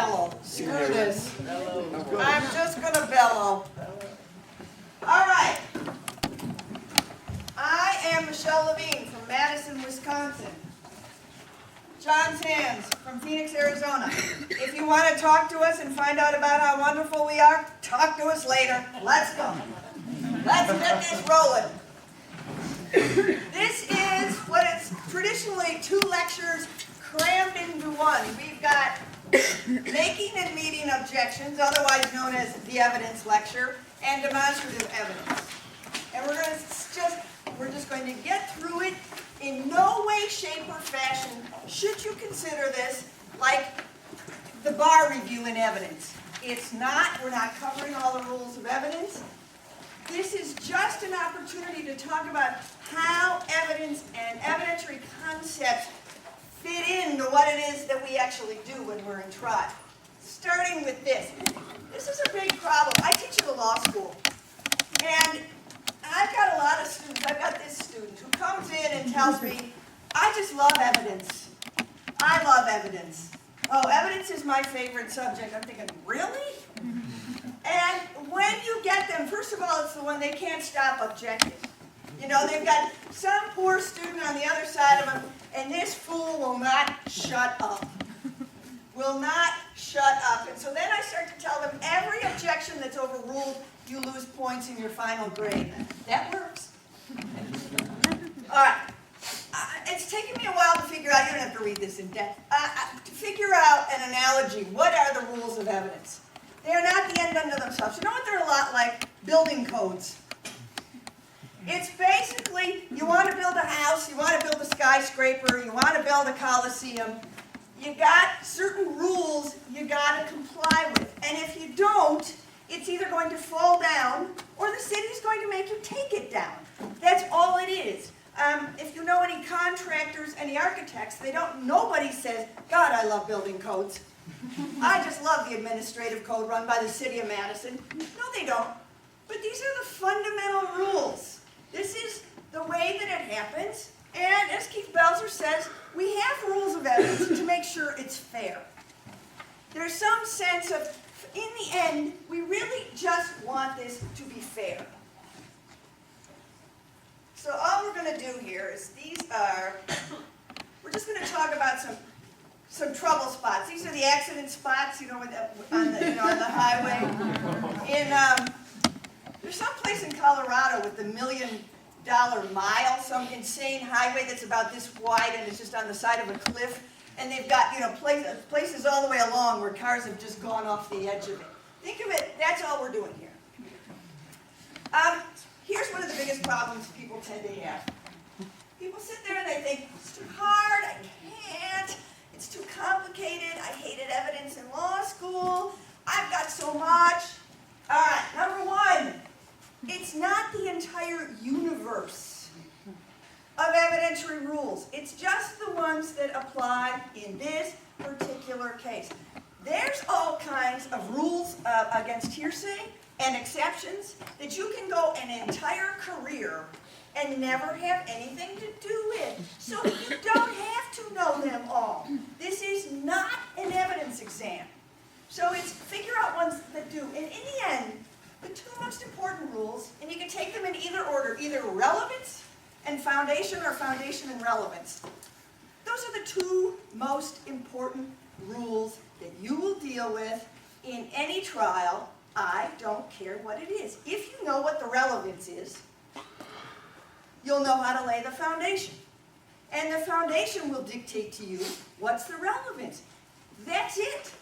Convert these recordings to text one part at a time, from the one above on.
bellow. Screw this. I'm just going to bellow. All right. I am Michelle LaVigne from Madison, Wisconsin. John Sands from Phoenix, Arizona. If you want to talk to us and find out about how wonderful we are, talk to us later. Let's go. Let's get this rolling. This is what is traditionally 2 lectures crammed into one. We've got making and meeting objections, otherwise known as the evidence lecture, and demonstrative evidence. And we're just going to get through it in no way, shape, or fashion should you consider this like the bar review in evidence. It's not. We're not covering all the rules of evidence. This is just an opportunity to talk about how evidence and evidentiary concepts fit into what it is that we actually do when we're in trial. Starting with this. This is a big problem. I teach at a law school, and I've got a lot of students. I've got this student who comes in and tells me, I just love evidence. I love evidence. Oh, evidence is my favorite subject. I'm thinking, really? And when you get them, first of all, it's the one they can't stop objecting. You know, they've got some poor student on the other side of them, and this fool will not shut up. Will not shut up. And so then I start to tell them every objection that's overruled, you lose points in your final grade. That works. All right. It's taken me a while to figure out, you don't have to read this in depth, to figure out an analogy. What are the rules of evidence? They are not the end unto themselves. You know what they're a lot like? Building codes. It's basically, you want to build a house, you want to build a skyscraper, you want to build a coliseum. You got certain rules you got to comply with. And if you don't, it's either going to fall down or the city's going to make you take it down. That's all it is. If you know any contractors, any architects, nobody says, God, I love building codes. I just love the administrative code run by the city of Madison. No, they don't. But these are the fundamental rules. This is the way that it happens. And as Keith Belzer says, we have rules of evidence to make sure it's fair. There's some sense of, in the end, we really just want this to be fair. So all we're going to do here is we're just going to talk about some trouble spots. These are the accident spots, you know, on the highway. There's some place in Colorado with the $1 Million Mile, some insane highway that's about this wide and it's just on the side of a cliff. And they've got, places all the way along where cars have just gone off the edge of it. Think of it, that's all we're doing here. Here's one of the biggest problems people tend to have. People sit there and they think, it's too hard, I can't, it's too complicated, I hated evidence in law school, I've got so much. All right, number 1, it's not the entire universe of evidentiary rules. It's just the ones that apply in this particular case. There's all kinds of rules against hearsay and exceptions that you can go an entire career and never have anything to do with. So you don't have to know them all. This is not an evidence exam. So it's figure out ones that do. And in the end, the 2 most important rules, and you can take them in either order, either relevance and foundation or foundation and relevance. Those are the 2 most important rules that you will deal with in any trial. I don't care what it is. If you know what the relevance is, you'll know how to lay the foundation. And the foundation will dictate to you what's the relevance. That's it.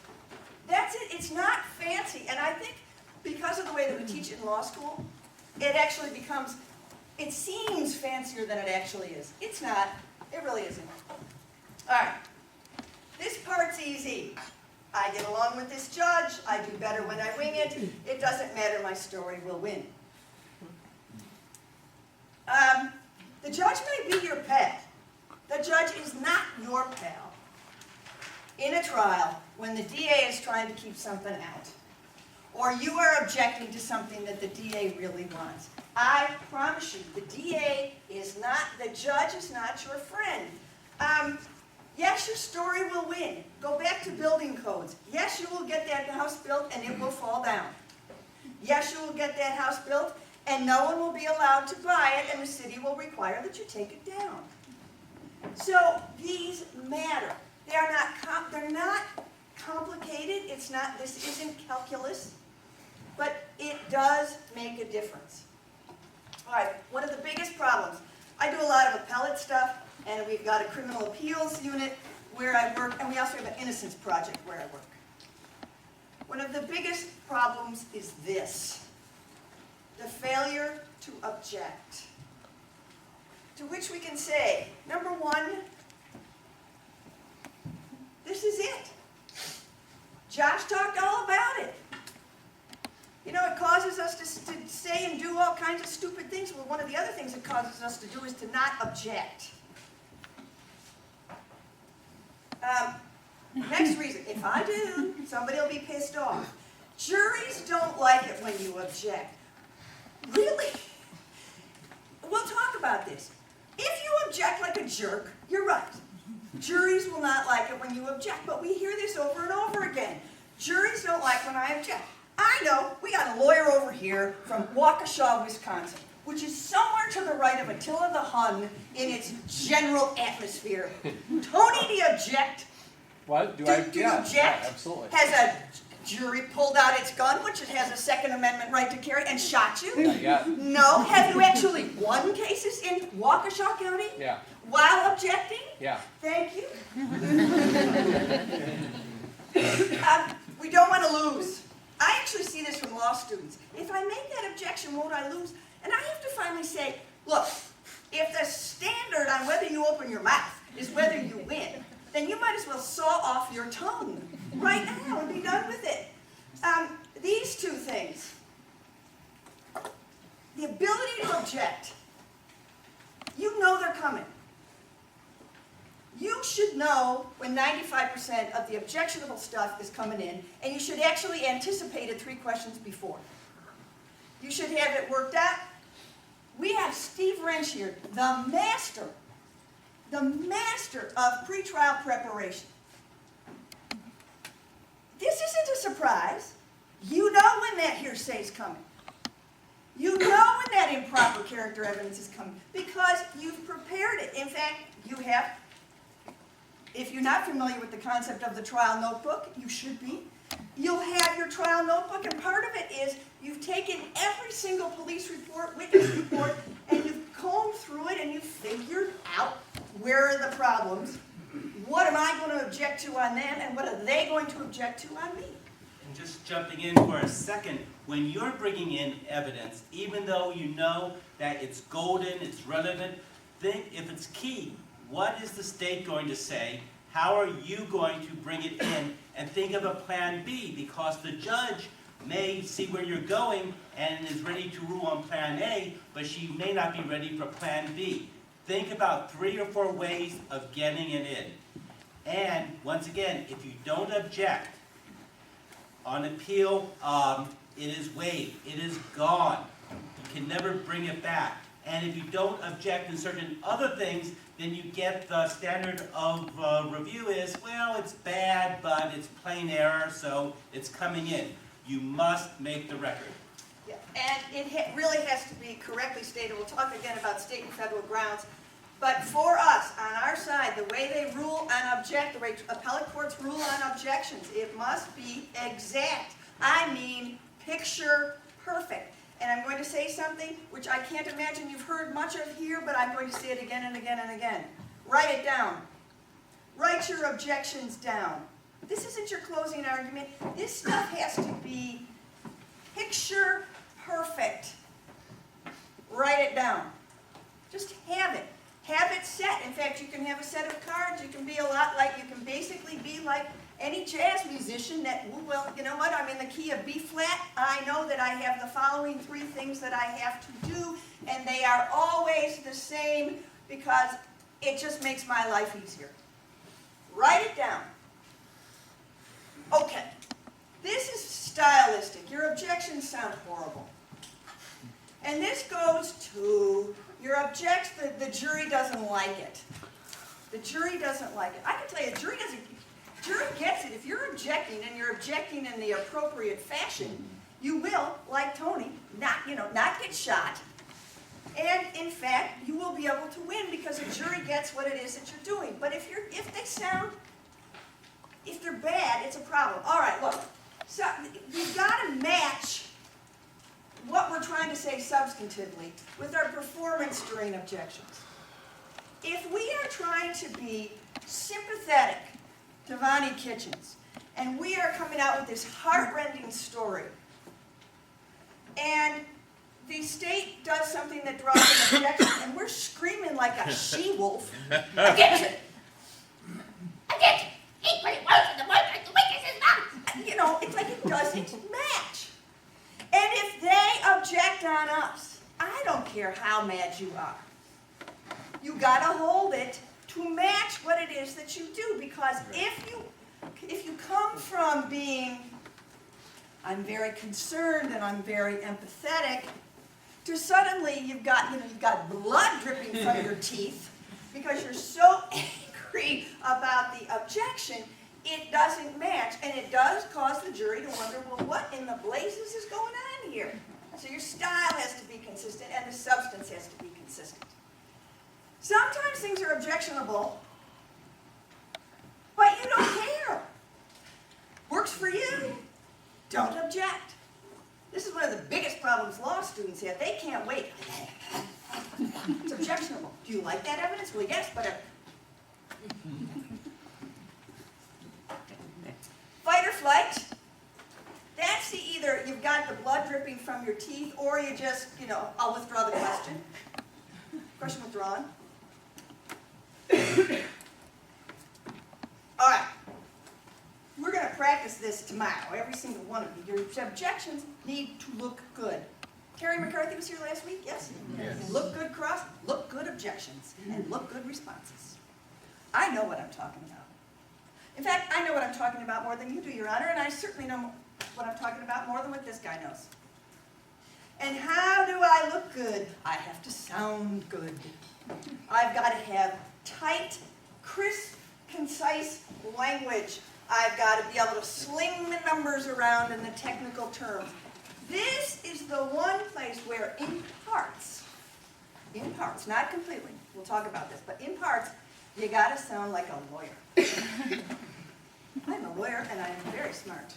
That's it. It's not fancy. And I think because of the way that we teach in law school, it actually becomes, it seems fancier than it actually is. It's not. It really isn't. All right. This part's easy. I get along with this judge. I do better when I wing it. It doesn't matter. My story will win. The judge may be your pet. The judge is not your pal. In a trial, when the DA is trying to keep something out, or you are objecting to something that the DA really wants, I promise you, the DA is not, the judge is not your friend. Yes, your story will win. Go back to building codes. Yes, you will get that house built and it will fall down. Yes, you will get that house built and no one will be allowed to buy it and the city will require that you take it down. So these matter. They're not complicated. This isn't calculus, but it does make a difference. All right, one of the biggest problems. I do a lot of appellate stuff, and we've got a criminal appeals unit where I work, and we also have an innocence project where I work. One of the biggest problems is this: the failure to object. To which we can say, number one, this is it. Josh talked all about it. You know, it causes us to say and do all kinds of stupid things. Well, one of the other things it causes us to do is to not object. Next reason, if I do, somebody will be pissed off. Juries don't like it when you object. Really? We'll talk about this. If you object like a jerk, you're right. Juries will not like it when you object, but we hear this over and over again. Juries don't like when I object. I know, we got a lawyer over here from Waukesha, Wisconsin, which is somewhere to the right of Attila the Hun in its general atmosphere. Tony, do you object? What? Do you object? Yeah, absolutely. Has a jury pulled out its gun, which it has a Second Amendment right to carry, and shot you? Not yet. No? Have you actually won cases in Waukesha County? Yeah. While objecting? Yeah. Thank you. We don't want to lose. I actually see this from law students. If I make that objection, won't I lose? And I have to finally say, look, if the standard on whether you open your mouth is whether you win, then you might as well saw off your tongue right now and be done with it. These two things, the ability to object, you know they're coming. You should know when 95% of the objectionable stuff is coming in, and you should actually anticipate it 3 questions before. You should have it worked out. We have Steve Wrench here, the master of pretrial preparation. This isn't a surprise. You know when that hearsay is coming. You know when that improper character evidence is coming because you've prepared it. In fact, you have. If you're not familiar with the concept of the trial notebook, you should be. You'll have your trial notebook, and part of it is you've taken every single police report, witness report, and you've combed through it, and you've figured out where are the problems, what am I going to object to on them, and what are they going to object to on me. And just jumping in for a second, when you're bringing in evidence, even though you know that it's golden, it's relevant, think if it's key. What is the state going to say? How are you going to bring it in? And think of a plan B, because the judge may see where you're going and is ready to rule on plan A, but she may not be ready for plan B. Think about 3 or 4 ways of getting it in. And once again, if you don't object on appeal, it is waived. It is gone. You can never bring it back. And if you don't object in certain other things, then you get the standard of review is, well, it's bad, but it's plain error, so it's coming in. You must make the record. Yeah. And it really has to be correctly stated. We'll talk again about state and federal grounds. But for us, on our side, the way they rule on object, the way appellate courts rule on objections, it must be exact. I mean, picture perfect. And I'm going to say something which I can't imagine you've heard much of here, but I'm going to say it again and again and again. Write it down. Write your objections down. This isn't your closing argument. This stuff has to be picture perfect. Write it down. Just have it. Have it set. In fact, you can have a set of cards. You can be a lot like, you can basically be like any jazz musician that, well, you know what, I'm in the key of B flat. I know that I have the following 3 things that I have to do, and they are always the same because it just makes my life easier. Write it down. Okay, this is stylistic. Your objections sound horrible. And this goes to your the jury doesn't like it. The jury doesn't like it. I can tell you, jury gets it. If you're objecting and you're objecting in the appropriate fashion, you will, like Tony, not get shot. And in fact, you will be able to win because the jury gets what it is that you're doing. But if they're bad, it's a problem. All right, look. So you've got to match what we're trying to say substantively with our performance during objections. If we are trying to be sympathetic to Vonnie Kitchens, and we are coming out with this heart-rending story, and the state does something that draws an objection, and we're screaming like a she-wolf, objection! Objection! Equally worse than the weakness is not! You know, it's like it doesn't match. And if they object on us, I don't care how mad you are. You gotta hold it to match what it is that you do, because if you come from being, I'm very concerned and I'm very empathetic, to suddenly you've got blood dripping from your teeth because you're so angry about the objection, it doesn't match, and it does cause the jury to wonder, well, what in the blazes is going on here? So your style has to be consistent and the substance has to be consistent. Sometimes things are objectionable, but you don't care. Works for you. Don't object. This is one of the biggest problems law students have. They can't wait. It's objectionable. Do you like that evidence? Well, yes, but... Fight or flight. That's the either you've got the blood dripping from your teeth or you just, I'll withdraw the question. Question withdrawn. All right. We're going to practice this tomorrow, every single one of you. Your objections need to look good. Terry McCarthy was here last week, yes? Yes. Look good cross, look good objections, and look good responses. I know what I'm talking about. In fact, I know what I'm talking about more than you do, Your Honor, and I certainly know what I'm talking about more than what this guy knows. And how do I look good? I have to sound good. I've got to have tight, crisp, concise language. I've got to be able to sling the numbers around in the technical terms. This is the one place where in parts, not completely, we'll talk about this, but in parts, you got to sound like a lawyer. I'm a lawyer and I'm very smart.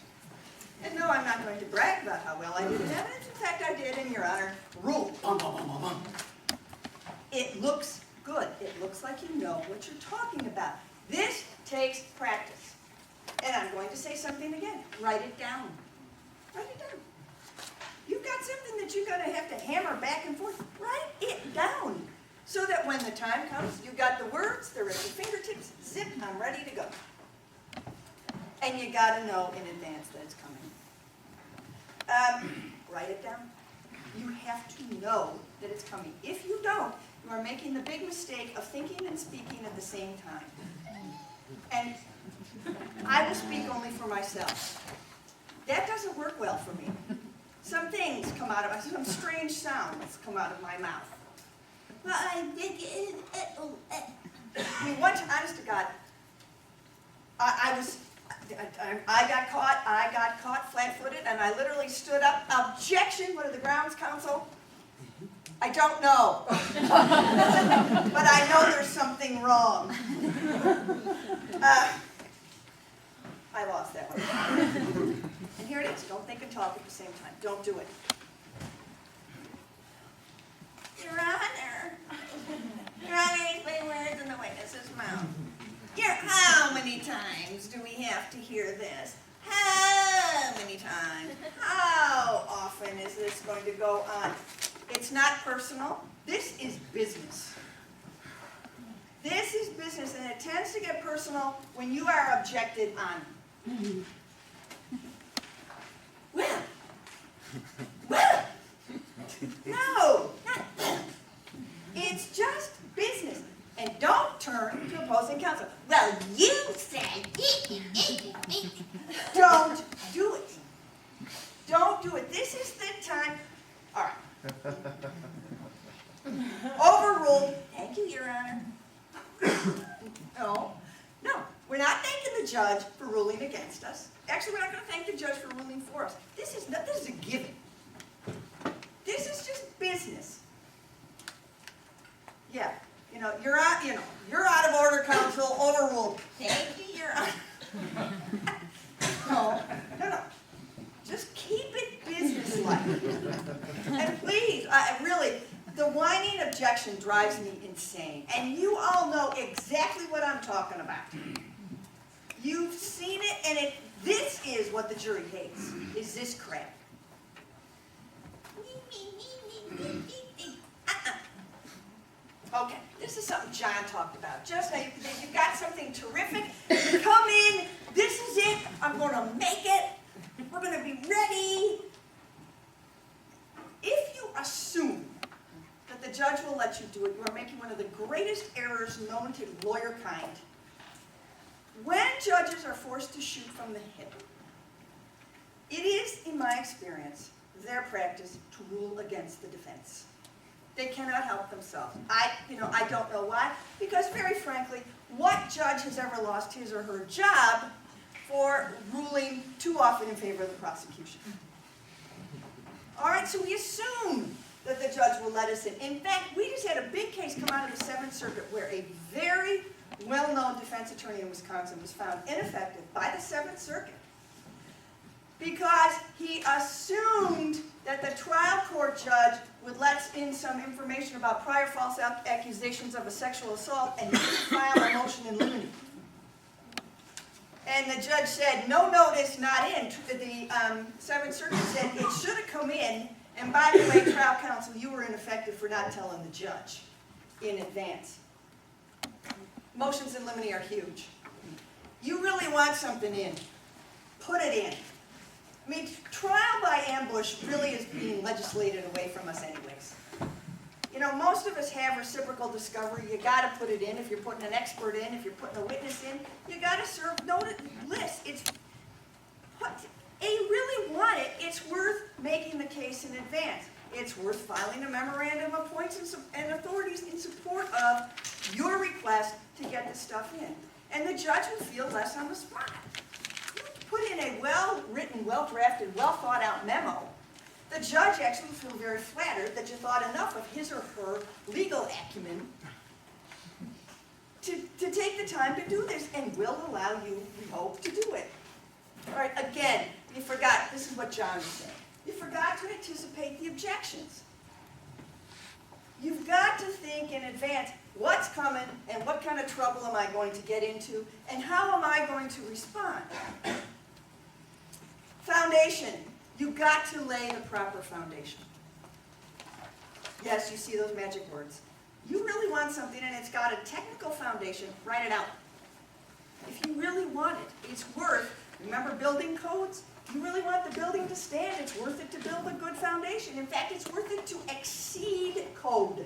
And no, I'm not going to brag about how well I did in evidence. In fact, I did, in Your Honor, rule. It looks good. It looks like you know what you're talking about. This takes practice. And I'm going to say something again. Write it down. Write it down. You've got something that you're going to have to hammer back and forth. Write it down. So that when the time comes, you've got the words, they're at your fingertips, zip, I'm ready to go. And you got to know in advance that it's coming. Write it down. You have to know that it's coming. If you don't, you are making the big mistake of thinking and speaking at the same time. And I will speak only for myself. That doesn't work well for me. Some things come out of, some strange sounds come out of my mouth. Well, I mean, once, honest to God, I got caught flat-footed, and I literally stood up. Objection! What are the grounds, counsel? I don't know. But I know there's something wrong. I lost that one. And here it is. Don't think and talk at the same time. Don't do it. Your Honor, he's putting words in the witness's mouth. How many times do we have to hear this? How many times? How often is this going to go on? It's not personal. This is business. This is business, and it tends to get personal when you are objected on. Well, no, not well. It's just business. And don't turn to opposing counsel. Well, you said. Don't do it. Don't do it. This is the time. All right. Overruled. Thank you, Your Honor. the judge for ruling against us. Actually, we're not going to thank the judge for ruling for us. This is a given. This is just business. Yeah, you're out of order, counsel, overruled. Thank you, you're out. No. Just keep it businesslike. And please, really, the whining objection drives me insane. And you all know exactly what I'm talking about. You've seen it, and this is what the jury hates, is this crap. Okay, this is something John talked about. Just now, you've got something terrific. You come in, this is it, I'm going to make it. We're going to be ready. If you assume that the judge will let you do it, you are making one of the greatest errors known to lawyer kind. When judges are forced to shoot from the hip, it is, in my experience, their practice to rule against the defense. They cannot help themselves. I don't know why, because very frankly, what judge has ever lost his or her job for ruling too often in favor of the prosecution? All right, so we assume that the judge will let us in. In fact, we just had a big case come out of the Seventh Circuit where a very well-known defense attorney in Wisconsin was found ineffective by the Seventh Circuit because he assumed that the trial court judge would let in some information about prior false accusations of a sexual assault and he would file a motion in limine. And the judge said, no notice, not in. The Seventh Circuit said it should have come in, and by the way, trial counsel, you were ineffective for not telling the judge in advance. Motions in limine are huge. You really want something in, put it in. I mean, trial by ambush really is being legislated away from us anyways. Most of us have reciprocal discovery. You got to put it in. If you're putting an expert in, if you're putting a witness in, you got to serve notice list. You really want it. It's worth making the case in advance. It's worth filing a memorandum of points and authorities in support of your request to get this stuff in. And the judge will feel less on the spot. You put in a well-written, well-drafted, well-thought-out memo. The judge actually will feel very flattered that you thought enough of his or her legal acumen to take the time to do this, and will allow you, we hope, to do it. All right, again, you forgot, this is what John was saying. You forgot to anticipate the objections. You've got to think in advance, what's coming and what kind of trouble am I going to get into and how am I going to respond? Foundation. You've got to lay the proper foundation. Yes, you see those magic words. You really want something and it's got a technical foundation, write it out. If you really want it, it's worth, remember building codes? You really want the building to stand, it's worth it to build a good foundation. In fact, it's worth it to exceed code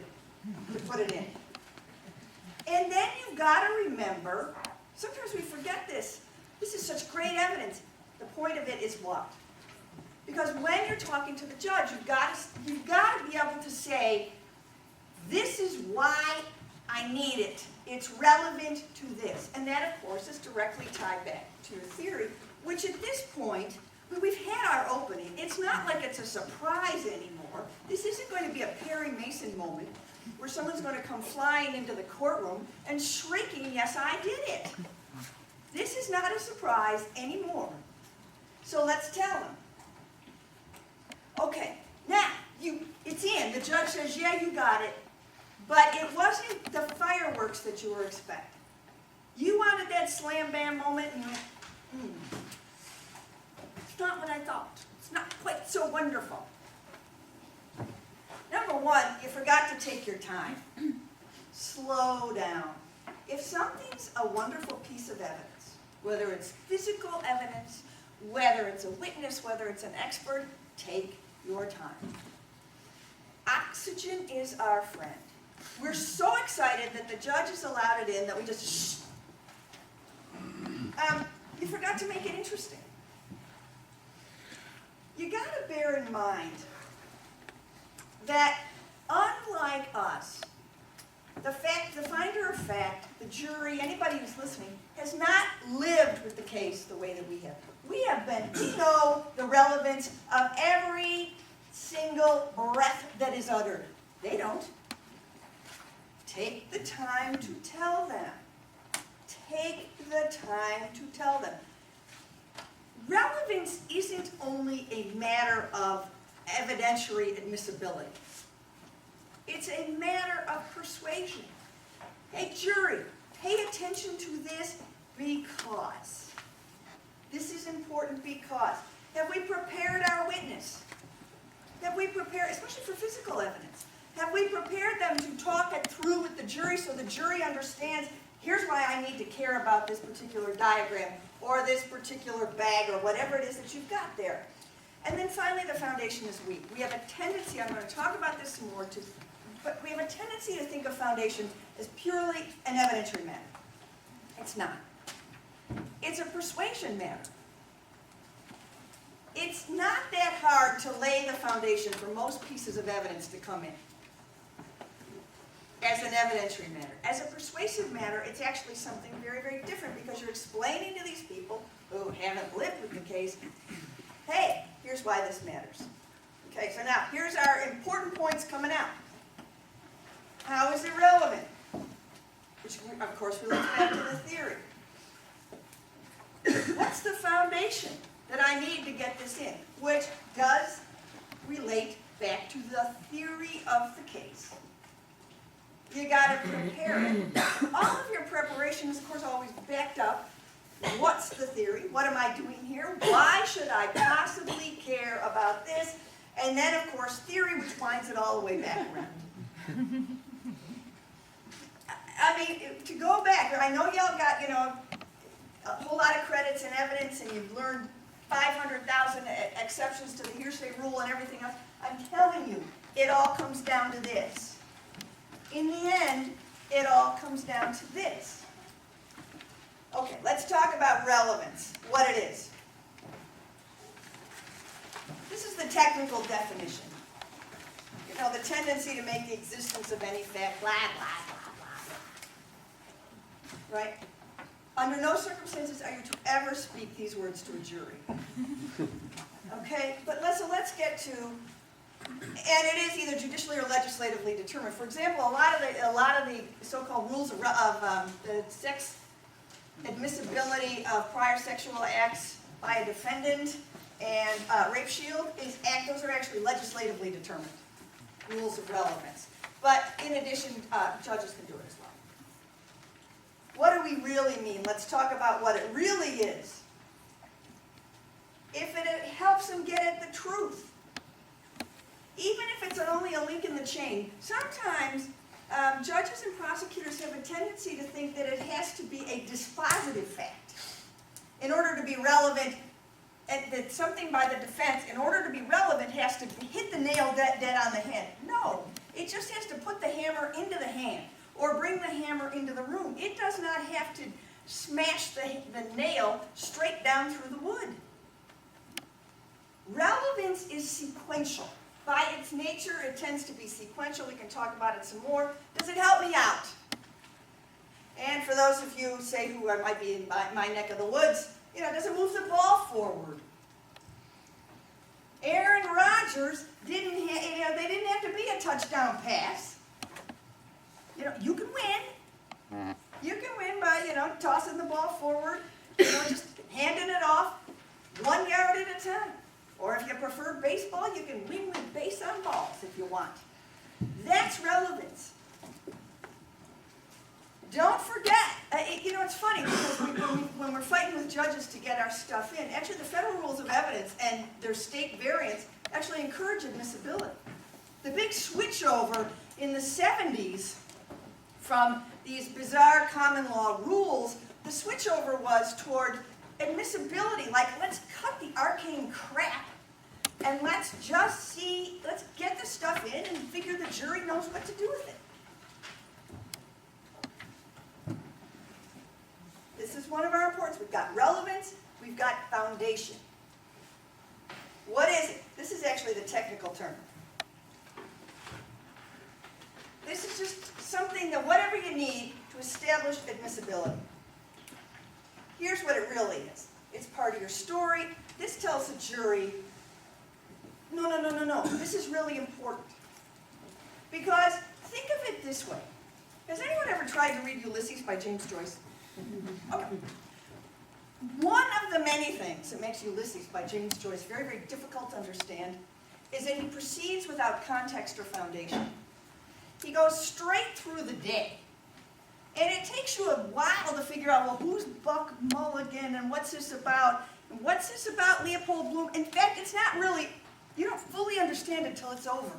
to put it in. And then you've got to remember, sometimes we forget this. This is such great evidence. The point of it is what? Because when you're talking to the judge, you've got to be able to say, this is why I need it. It's relevant to this. And that, of course, is directly tied back to your theory, which at this point, we've had our opening. It's not like it's a surprise anymore. This isn't going to be a Perry Mason moment where someone's going to come flying into the courtroom and shrieking, yes, I did it. This is not a surprise anymore. So let's tell them. Okay, now, it's in. The judge says, yeah, you got it. But it wasn't the fireworks that you were expecting. You wanted that slam-bam moment, and it's not what I thought. It's not quite so wonderful. Number one, you forgot to take your time. Slow down. If something's a wonderful piece of evidence, whether it's physical evidence, whether it's a witness, whether it's an expert, take your time. Oxygen is our friend. We're so excited that the judge has allowed it in that we just shh. You forgot to make it interesting. You got to bear in mind that unlike us, the finder of fact, the jury, anybody who's listening, has not lived with the case the way that we have. We know the relevance of every single breath that is uttered. They don't. Take the time to tell them. Take the time to tell them. Relevance isn't only a matter of evidentiary admissibility. It's a matter of persuasion. Hey, jury, pay attention to this because. This is important because. Have we prepared our witness? Have we prepared, especially for physical evidence, have we prepared them to talk it through with the jury so the jury understands, here's why I need to care about this particular diagram or this particular bag or whatever it is that you've got there. And then finally, the foundation is weak. We have a tendency, I'm going to talk about this some more, but we have a tendency to think of foundation as purely an evidentiary matter. It's not. It's a persuasion matter. It's not that hard to lay the foundation for most pieces of evidence to come in as an evidentiary matter. As a persuasive matter, it's actually something very, very different because you're explaining to these people who haven't lived with the case, hey, here's why this matters. Okay, so now, here's our important points coming out. How is it relevant? Which, of course, relates back to the theory. What's the foundation that I need to get this in? Which does relate back to the theory of the case. You got to prepare it. All of your preparation is, of course, always backed up. What's the theory? What am I doing here? Why should I possibly care about this? And then, of course, theory, which winds it all the way back around. I mean, to go back, I know y'all got, a whole lot of credits and evidence, and you've learned 500,000 exceptions to the hearsay rule and everything else. I'm telling you, it all comes down to this. In the end, it all comes down to this. Okay, let's talk about relevance, what it is. This is the technical definition. The tendency to make the existence of any fact, blah, blah, blah, blah, blah. Right? Under no circumstances are you to ever speak these words to a jury. Okay, but let's get to, and it is either judicially or legislatively determined. For example, a lot of the so-called rules of the sex admissibility of prior sexual acts by a defendant and rape shield those are actually legislatively determined rules of relevance. But in addition, judges can do it as well. What do we really mean? Let's talk about what it really is. If it helps them get at the truth, even if it's only a link in the chain, sometimes judges and prosecutors have a tendency to think that it has to be a dispositive fact in order to be relevant, and that something by the defense, in order to be relevant, has to hit the nail dead on the head. No, it just has to put the hammer into the hand or bring the hammer into the room. It does not have to smash the nail straight down through the wood. Relevance is sequential. By its nature, it tends to be sequential. We can talk about it some more. Does it help me out? And for those of you, say, who might be in my neck of the woods, does it move the ball forward? Aaron Rodgers they didn't have to be a touchdown pass. You can win. You can win by, tossing the ball forward, just handing it off 1 yard at a time. Or if you prefer baseball, you can win with base on balls if you want. That's relevance. Don't forget, it's funny because when we're fighting with judges to get our stuff in, actually the federal rules of evidence and their state variants actually encourage admissibility. The big switchover in the 70s from these bizarre common law rules, the switchover was toward admissibility, like let's cut the arcane crap and let's get the stuff in and figure the jury knows what to do with it. This is one of our importance. We've got relevance, we've got foundation. What is it? This is actually the technical term. This is just something that whatever you need to establish admissibility. Here's what it really is. It's part of your story. This tells the jury, no, this is really important. Because think of it this way. Has anyone ever tried to read Ulysses by James Joyce? Okay. One of the many things that makes Ulysses by James Joyce very, very difficult to understand is that he proceeds without context or foundation. He goes straight through the day. And it takes you a while to figure out, well, who's Buck Mulligan, and what's this about? And what's this about Leopold Bloom? In fact, it's not really, you don't fully understand it until it's over.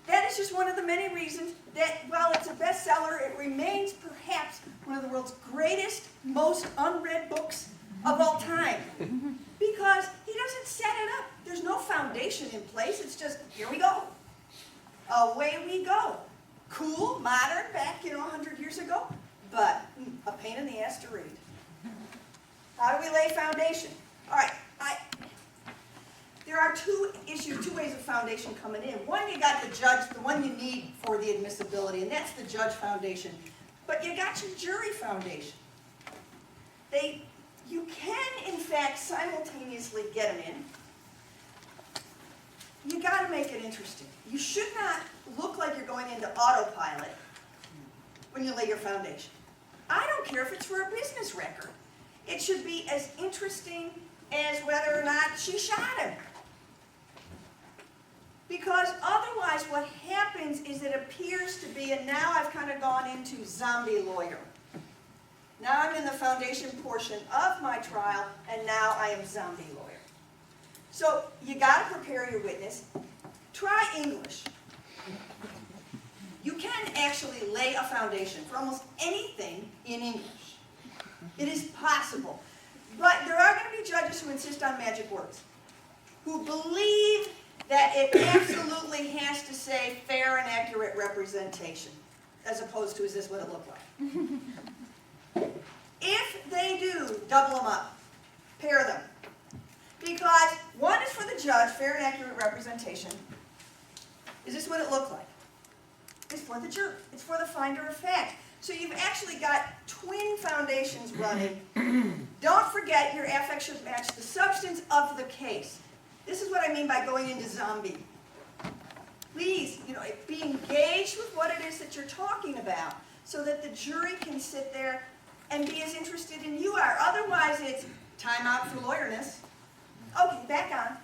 That is just one of the many reasons that while it's a bestseller, it remains perhaps one of the world's greatest, most unread books of all time. Because he doesn't set it up. There's no foundation in place. It's just, here we go. Away we go. Cool, modern, back, 100 years ago, but a pain in the ass to read. How do we lay foundation? All right, there are two ways of foundation coming in. One, you got the judge, the one you need for the admissibility, and that's the judge foundation. But you got your jury foundation. You can, in fact, simultaneously get them in. You got to make it interesting. You should not look like you're going into autopilot when you lay your foundation. I don't care if it's for a business record. It should be as interesting as whether or not she shot him. Because otherwise what happens is it appears to be, and now I've kind of gone into zombie lawyer. Now I'm in the foundation portion of my trial, and now I am zombie lawyer. So you got to prepare your witness. Try English. You can actually lay a foundation for almost anything in English. It is possible. But there are going to be judges who insist on magic words, who believe that it absolutely has to say fair and accurate representation, as opposed to is this what it looked like. If they do, double them up. Pair them. Because one is for the judge, fair and accurate representation. Is this what it looked like? It's for the jury. It's for the finder of fact. So you've actually got twin foundations running. Don't forget your affect should match the substance of the case. This is what I mean by going into zombie. Please, be engaged with what it is that you're talking about so that the jury can sit there and be as interested in you are. Otherwise, it's time out for lawyerness. Okay, back on.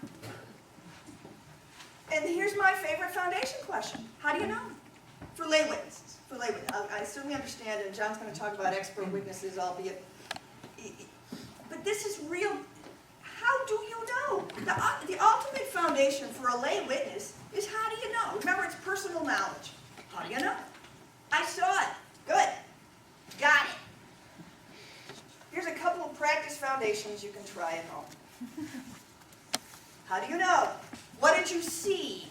And here's my favorite foundation question. How do you know? For lay witnesses. I certainly understand, and John's going to talk about expert witnesses, albeit. But this is real. How do you know? The ultimate foundation for a lay witness is how do you know? Remember, it's personal knowledge. How do you know? I saw it. Good. Got it. Here's a couple of practice foundations you can try at home. How do you know? What did you see?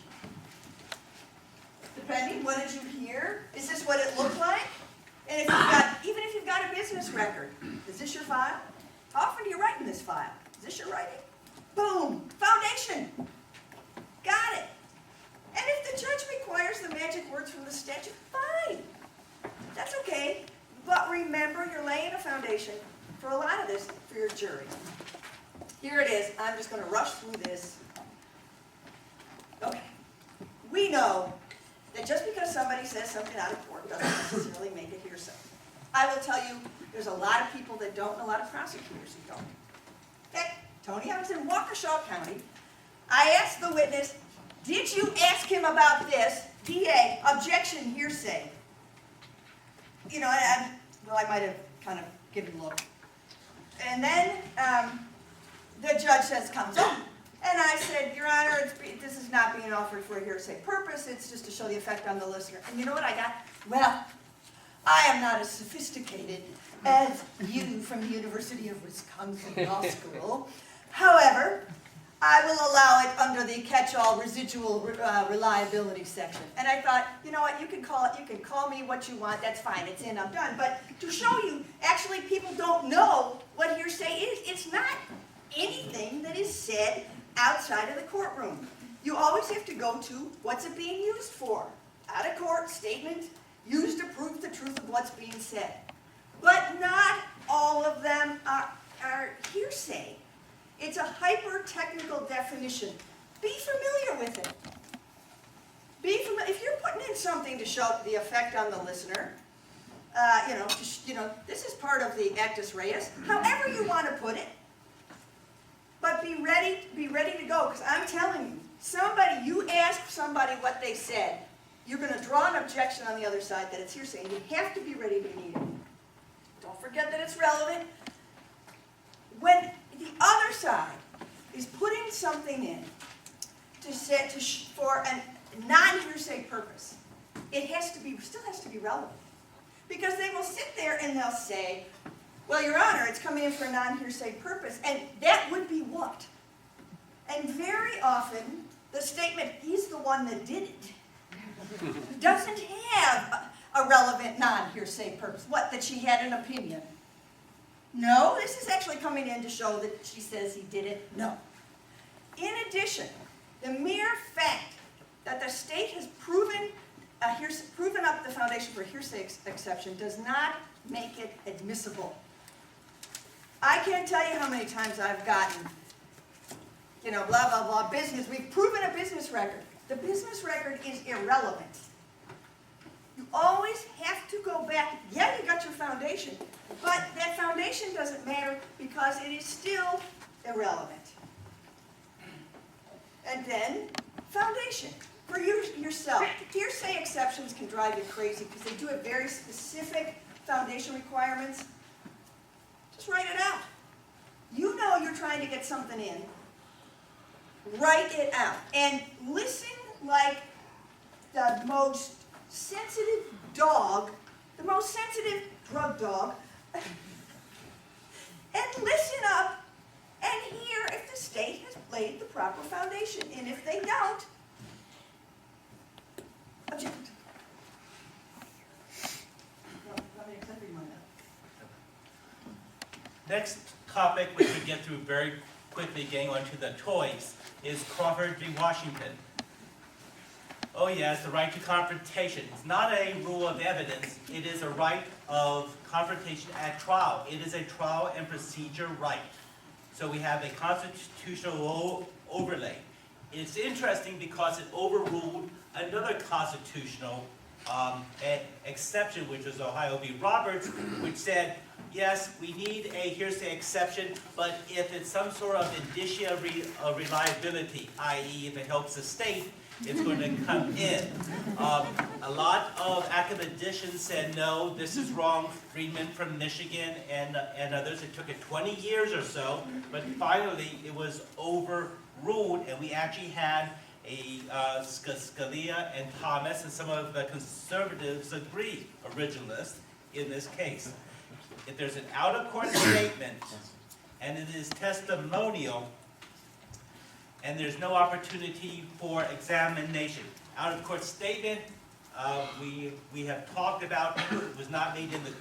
Depending, what did you hear? Is this what it looked like? And even if you've got a business record, is this your file? How often do you write in this file? Is this your writing? Boom! Foundation! Got it. And if the judge requires the magic words from the statute, fine. That's okay. But remember, you're laying a foundation for a lot of this for your jury. Here it is. I'm just going to rush through this. Okay. We know that just because somebody says something out of court doesn't necessarily make it hearsay. I will tell you, there's a lot of people that don't and a lot of prosecutors who don't. Heck, Tony, I was in Waukesha County. I asked the witness, did you ask him about this? DA, objection, hearsay. I might have kind of given a look. And then the judge comes up. And I said, Your Honor, this is not being offered for a hearsay purpose. It's just to show the effect on the listener. And you know what I got? Well, I am not as sophisticated as you from the University of Wisconsin Law School. However, I will allow it under the catch-all residual reliability section. And I thought, you know what, you can call me what you want, that's fine, it's in, I'm done. But to show you, actually people don't know what hearsay is. It's not anything that is said outside of the courtroom. You always have to go to, what's it being used for? out-of-court statement used to prove the truth of what's being said. But not all of them are hearsay. It's a hyper-technical definition. Be familiar with it. If you're putting in something to show the effect on the listener, this is part of the actus reus, however you want to put it. But be ready to go, because I'm telling you, you ask somebody what they said, you're going to draw an objection on the other side that it's hearsay, and you have to be ready to meet it. Don't forget that it's relevant. When the other side is putting something in for a non-hearsay purpose, it still has to be relevant. Because they will sit there and they'll say, well, Your Honor, it's coming in for a non-hearsay purpose, and that would be what? And very often, the statement, he's the one that did it, doesn't have a relevant non-hearsay purpose. What, that she had an opinion? No, this is actually coming in to show that she says he did it. No. In addition, the mere fact that the state has proven up the foundation for a hearsay exception does not make it admissible. I can't tell you how many times I've gotten, blah, blah, blah, business. We've proven a business record. The business record is irrelevant. You always have to go back. Yeah, you got your foundation, but that foundation doesn't matter because it is still irrelevant. And then, foundation. For yourself, hearsay exceptions can drive you crazy because they do have very specific foundation requirements. Just write it out. You know you're trying to get something in. Write it out. And listen like the most sensitive dog, the most sensitive drug dog, and listen up and hear if the state has laid the proper foundation. And if they don't, object. Next topic, which we get through very quickly, getting on to the toys, is Crawford v. Washington. Oh yes, the right to confrontation. It's not a rule of evidence. It is a right of confrontation at trial. It is a trial and procedure right. So we have a constitutional overlay. It's interesting because it overruled another constitutional exception, which was Ohio v. Roberts, which said, yes, we need a hearsay exception, but if it's some sort of indicia of reliability, i.e. if it helps the state, it's going to come in. A lot of academicians said, no, this is wrong. Friedman from Michigan and others, it took it 20 years or so, but finally it was overruled, and we actually had Scalia and Thomas and some of the conservatives agree, originalists, in this case. If there's an out-of-court statement and it is testimonial and there's no opportunity for examination. Out-of-court statement, we have talked about, was not made in the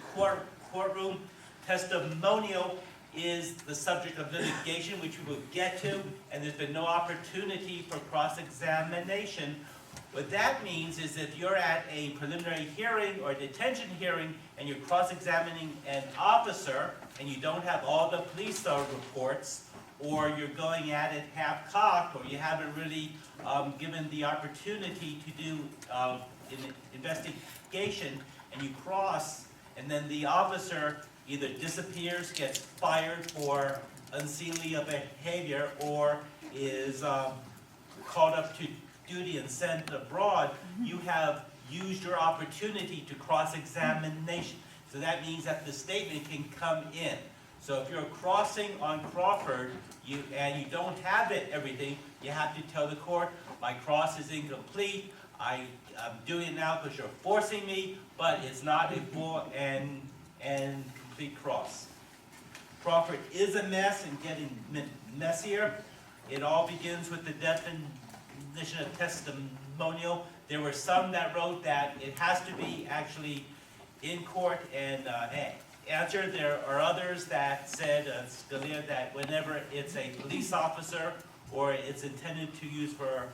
courtroom. Testimonial is the subject of litigation, which we will get to, and there's been no opportunity for cross-examination. What that means is if you're at a preliminary hearing or a detention hearing and you're cross-examining an officer and you don't have all the police reports, or you're going at it half-cocked, or you haven't really given the opportunity to do an investigation, and you cross, and then the officer either disappears, gets fired for unseemly behavior, or is called up to duty and sent abroad, you have used your opportunity to cross-examination. So that means that the statement can come in. So if you're crossing on Crawford and you don't have everything, you have to tell the court, my cross is incomplete, I'm doing it now because you're forcing me, but it's not a full and complete cross. Crawford is a mess and getting messier. It all begins with the definition of testimonial. There were some that wrote that it has to be actually in court and answered. There are others that said, Scalia, that whenever it's a police officer or it's intended to use for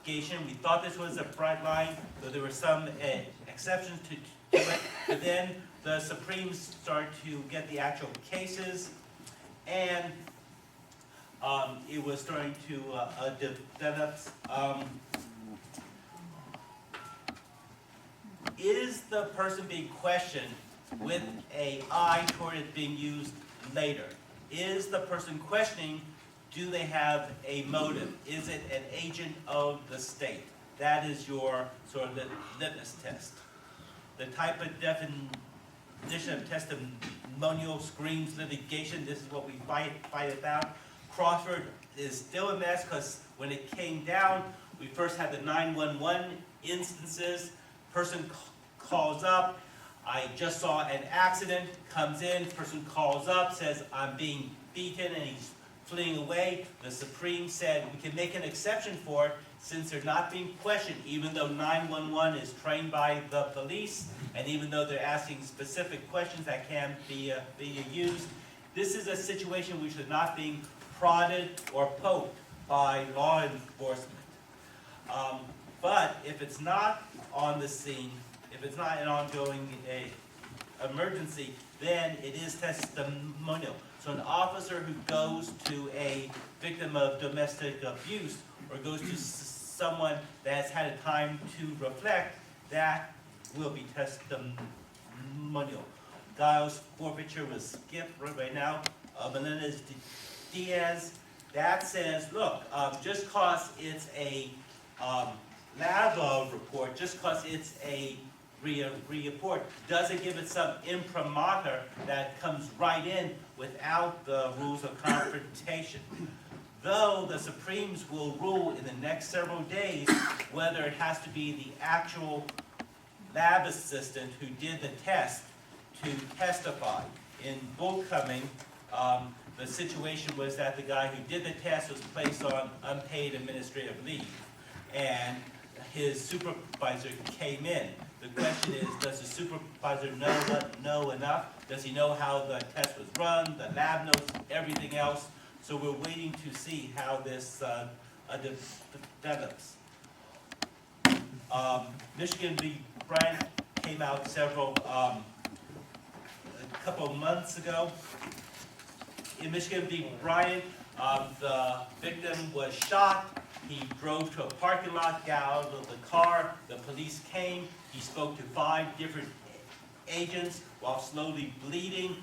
litigation. We thought this was a bright line, though there were some exceptions to it. But then the Supremes started to get the actual cases, and it was starting to develop. Is the person being questioned with an eye toward it being used later? Is the person questioning, do they have a motive? Is it an agent of the state? That is your sort of litmus test. The type of definition of testimonial screams litigation. This is what we fight about. Crawford is still a mess because when it came down, we first had the 911 instances. Person calls up, I just saw an accident, comes in, person calls up, says, I'm being beaten, and he's fleeing away. The Supreme said we can make an exception for it since they're not being questioned, even though 911 is trained by the police, and even though they're asking specific questions that can be used. This is a situation which is not being prodded or poked by law enforcement. But if it's not on the scene, if it's not an ongoing emergency, then it is testimonial. So an officer who goes to a victim of domestic abuse or goes to someone that's had a time to reflect, that will be testimonial. Giles' forfeiture was skipped right now. Melendez-Diaz, that says, look, just because it's a lab report, just because it's a report, doesn't give it some imprimatur that comes right in without the rules of confrontation. Though the Supremes will rule in the next several days whether it has to be the actual lab assistant who did the test to testify. In Bullcoming, the situation was that the guy who did the test was placed on unpaid administrative leave, and his supervisor came in. The question is, does the supervisor know enough? Does he know how the test was run? The lab knows everything else. So we're waiting to see how this develops. Michigan v. Bryant came out a couple of months ago. In Michigan v. Bryant, the victim was shot. He drove to a parking lot, got out of the car. The police came. He spoke to 5 different agents while slowly bleeding,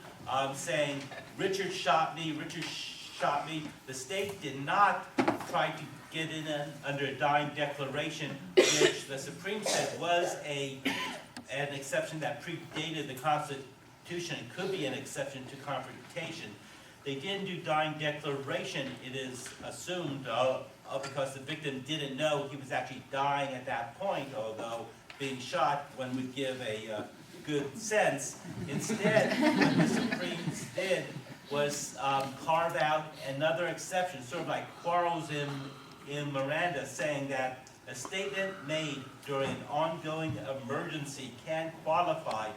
saying, Richard shot me, Richard shot me. The state did not try to get in under a dying declaration, which the Supreme said was an exception that predated the Constitution and could be an exception to confrontation. They didn't do dying declaration, it is assumed, because the victim didn't know he was actually dying at that point, although being shot, one would give a good sense. Instead, what the Supremes did was carve out another exception, sort of like Quarles in Miranda, saying that a statement made during an ongoing emergency can qualify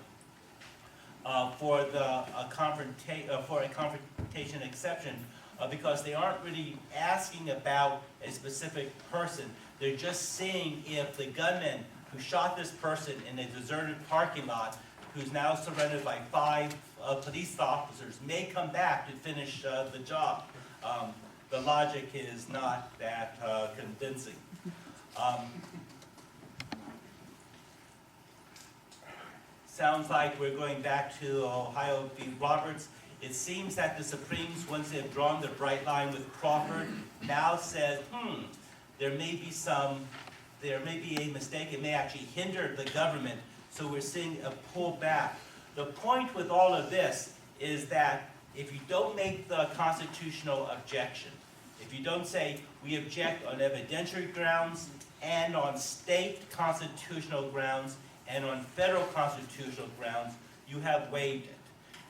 for a confrontation exception because they aren't really asking about a specific person. They're just seeing if the gunman who shot this person in a deserted parking lot, who's now surrounded by 5 police officers, may come back to finish the job. The logic is not that convincing. Sounds like we're going back to Ohio v. Roberts. It seems that the Supremes, once they've drawn the bright line with Crawford, now says, there may be a mistake. It may actually hinder the government. So we're seeing a pullback. The point with all of this is that if you don't make the constitutional objection, if you don't say we object on evidentiary grounds and on state constitutional grounds and on federal constitutional grounds, you have waived it.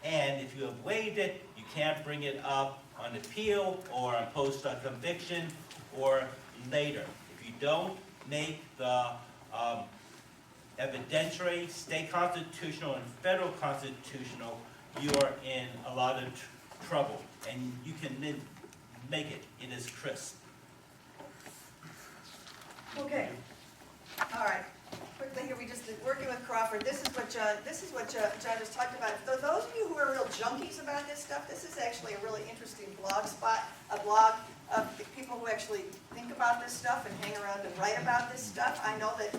And if you have waived it, you can't bring it up on appeal or on post-conviction or later. If you don't make the evidentiary, state constitutional, and federal constitutional, you're in a lot of trouble. And you can make it. It is crisp. Okay. All right. Quickly here, we just did working with Crawford. This is what John just talked about. For those of you who are real junkies about this stuff, this is actually a really interesting blog spot, a blog of the people who actually think about this stuff and hang around and write about this stuff. I know that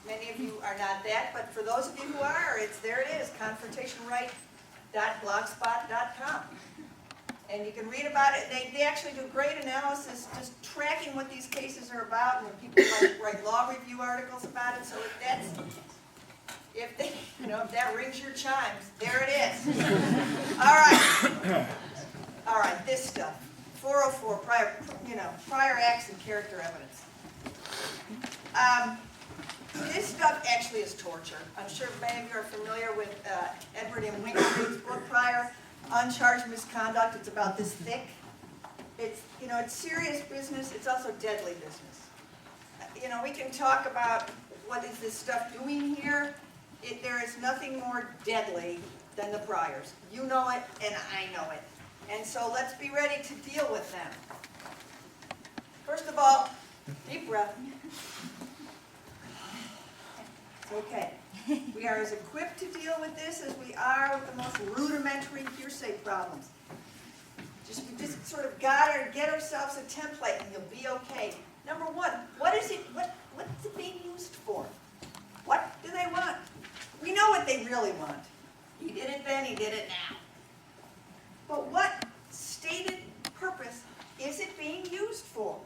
many of you are not that, but for those of you who are, there it is, confrontationright.blogspot.com. And you can read about it. They actually do great analysis, just tracking what these cases are about, and when people write law review articles about it. So if that rings your chimes, there it is. All right, this stuff. 404, prior acts and character evidence. This stuff actually is torture. I'm sure many of you are familiar with Edward M. Winkelried's book, Prior Uncharged Misconduct. It's about this thick. It's serious business. It's also deadly business. We can talk about what is this stuff doing here. There is nothing more deadly than the priors. You know it, and I know it. And so let's be ready to deal with them. First of all, deep breath. Okay. We are as equipped to deal with this as we are with the most rudimentary hearsay problems. We just sort of gotta get ourselves a template and you'll be okay. Number one, what's it being used for? What do they want? We know what they really want. He did it then, he did it now. But what stated purpose is it being used for?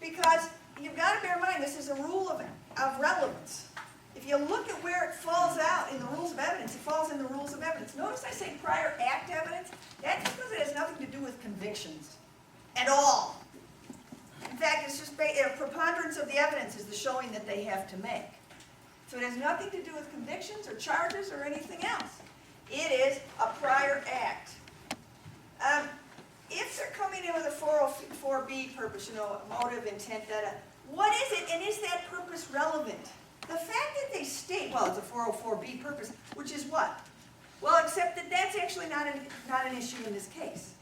Because you've got to bear in mind, this is a rule of relevance. If you look at where it falls out in the rules of evidence, it falls in the rules of evidence. Notice I say prior act evidence. That's because it has nothing to do with convictions at all. In fact, it's just a preponderance of the evidence is the showing that they have to make. So it has nothing to do with convictions or charges or anything else. It is a prior act. If they're coming in with a 404B purpose, motive, intent, what is it, and is that purpose relevant? The fact that they state, well, it's a 404B purpose, which is what? Well, except that that's actually not an issue in this case.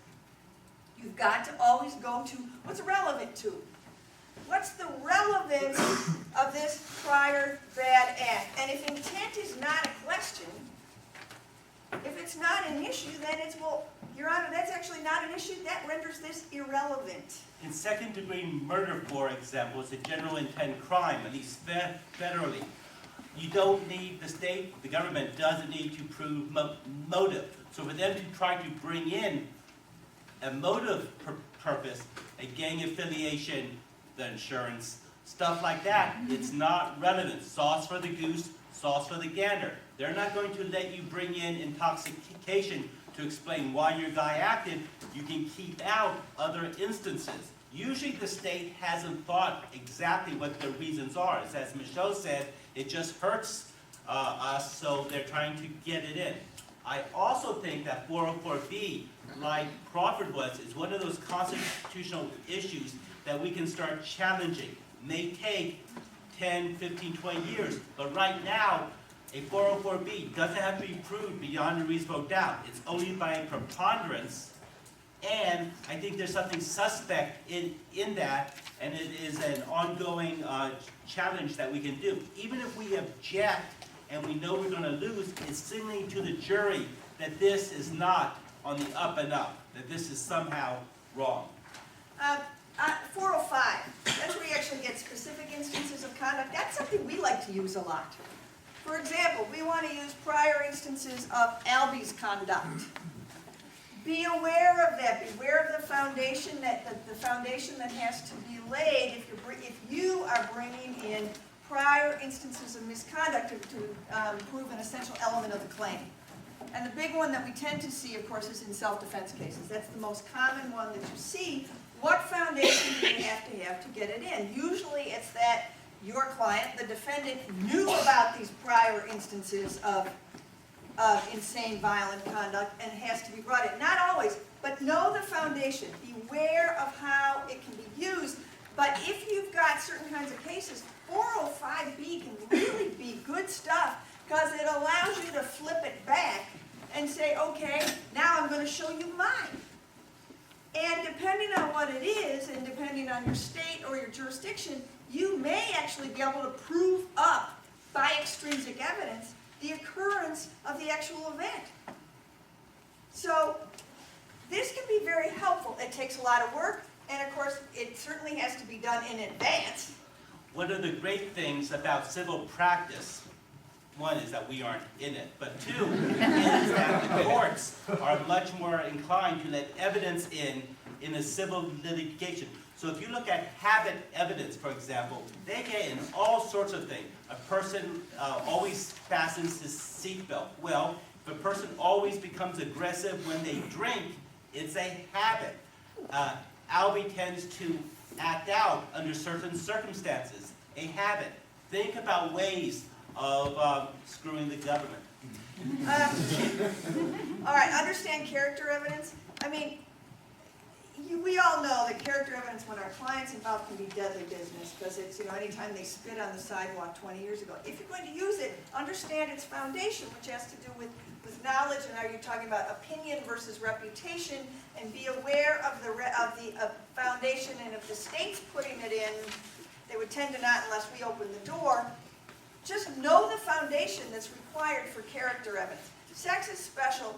You've got to always go to what's relevant to. What's the relevance of this prior bad act? And if intent is not a question, if it's not an issue, then it's, well, Your Honor, that's actually not an issue. That renders this irrelevant. In second-degree murder, for example, it's a general intent crime, at least federally. You don't need, the government doesn't need to prove motive. So for them to try to bring in a motive purpose, a gang affiliation, the insurance, stuff like that, it's not relevant. Sauce for the goose, sauce for the gander. They're not going to let you bring in intoxication to explain why your guy acted. You can keep out other instances. Usually the state hasn't thought exactly what the reasons are. As Michelle said, it just hurts us, so they're trying to get it in. I also think that 404B, like Crawford was, is one of those constitutional issues that we can start challenging. May take 10, 15, 20 years, but right now, a 404B doesn't have to be proved beyond a reasonable doubt. It's only by a preponderance, and I think there's something suspect in that, and it is an ongoing challenge that we can do. Even if we object and we know we're going to lose, it's signaling to the jury that this is not on the up and up, that this is somehow wrong. 405, that's where you actually get specific instances of conduct. That's something we like to use a lot. For example, we want to use prior instances of Albie's conduct. Be aware of that. Beware of the foundation that has to be laid if you are bringing in prior instances of misconduct to prove an essential element of the claim. And the big one that we tend to see, of course, is in self-defense cases. That's the most common one that you see. What foundation do you have to get it in? Usually it's that your client, the defendant, knew about these prior instances of insane, violent conduct and has to be brought in. Not always, but know the foundation. Beware of how it can be used. But if you've got certain kinds of cases, 405B can really be good stuff because it allows you to flip it back and say, okay, now I'm going to show you mine. And depending on what it is, and depending depending on your state or your jurisdiction, you may actually be able to prove up by extrinsic evidence the occurrence of the actual event. So this can be very helpful. It takes a lot of work, and of course, it certainly has to be done in advance. One of the great things about civil practice, one is that we aren't in it, but two is that the courts are much more inclined to let evidence in a civil litigation. So if you look at habit evidence, for example, they get in all sorts of things. A person always fastens his seatbelt. Well, if a person always becomes aggressive when they drink, it's a habit. Albie tends to act out under certain circumstances, a habit. Think about ways of screwing the government. All right, understand character evidence. I mean, we all know that character evidence when our client's involved can be deadly business because it's, anytime they spit on the sidewalk 20 years ago. If you're going to use it, understand its foundation, which has to do with knowledge, and are you talking about opinion versus reputation, and be aware of the foundation, and if the state's putting it in, they would tend to not unless we open the door. Just know the foundation that's required for character evidence. Sex is special.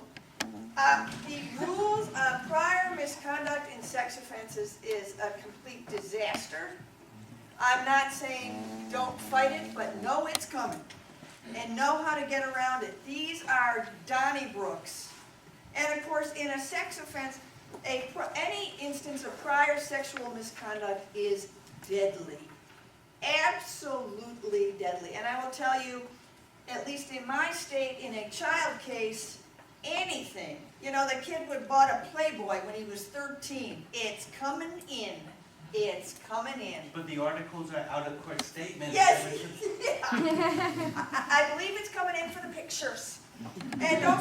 The rules on prior misconduct in sex offenses is a complete disaster. I'm not saying don't fight it, but know it's coming and know how to get around it. These are Donnybrooks. And of course, in a sex offense, any instance of prior sexual misconduct is deadly. Absolutely deadly. And I will tell you, at least in my state, in a child case, anything. The kid would bought a Playboy when he was 13. It's coming in. It's coming in. But the articles are out-of-court statements. Yes, I believe it's coming in for the pictures. And don't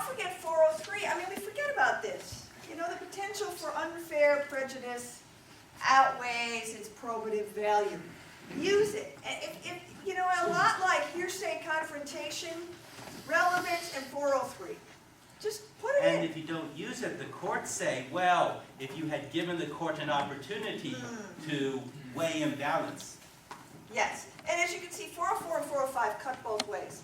forget 403. I mean, we forget about this. The potential for unfair prejudice outweighs its probative value. Use it. And a lot like hearsay confrontation, relevance, and 403. Just put it in. And if you don't use it, the courts say, well, if you had given the court an opportunity to weigh and balance. Yes. And as you can see, 404 and 405 cut both ways.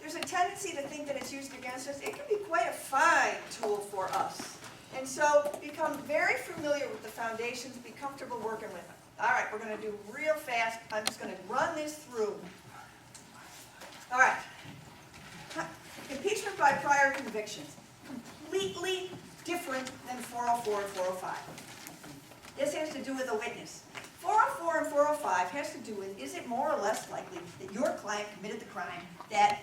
There's a tendency to think that it's used against us. It can be quite a fine tool for us. And so become very familiar with the foundations, be comfortable working with them. All right, we're going to do real fast. I'm just going to run this through. All right. Impeachment by prior convictions. Completely different than 404 and 405. This has to do with a witness. 404 and 405 has to do with, is it more or less likely that your client committed the crime that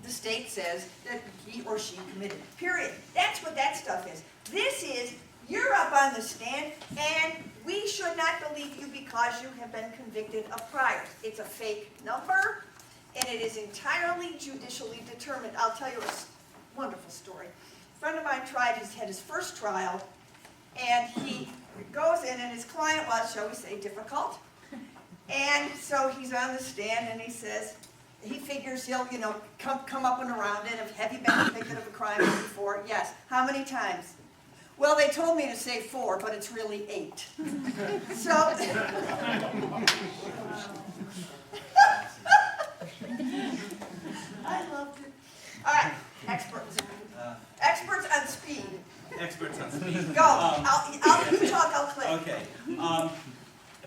the state says that he or she committed? Period. That's what that stuff is. This is, you're up on the stand, and we should not believe you because you have been convicted of priors. It's a fake number, and it is entirely judicially determined. I'll tell you a wonderful story. A friend of mine had his first trial, and he goes in, and his client was, shall we say, difficult. And so he's on the stand, and he says, he figures he'll, come up and around it. Have you been convicted of a crime before? Yes. How many times? Well, they told me to say 4, but it's really 8. So, I loved it. All right, experts. Experts on speed. Experts on speed. Go. You talk, I'll click. Okay. A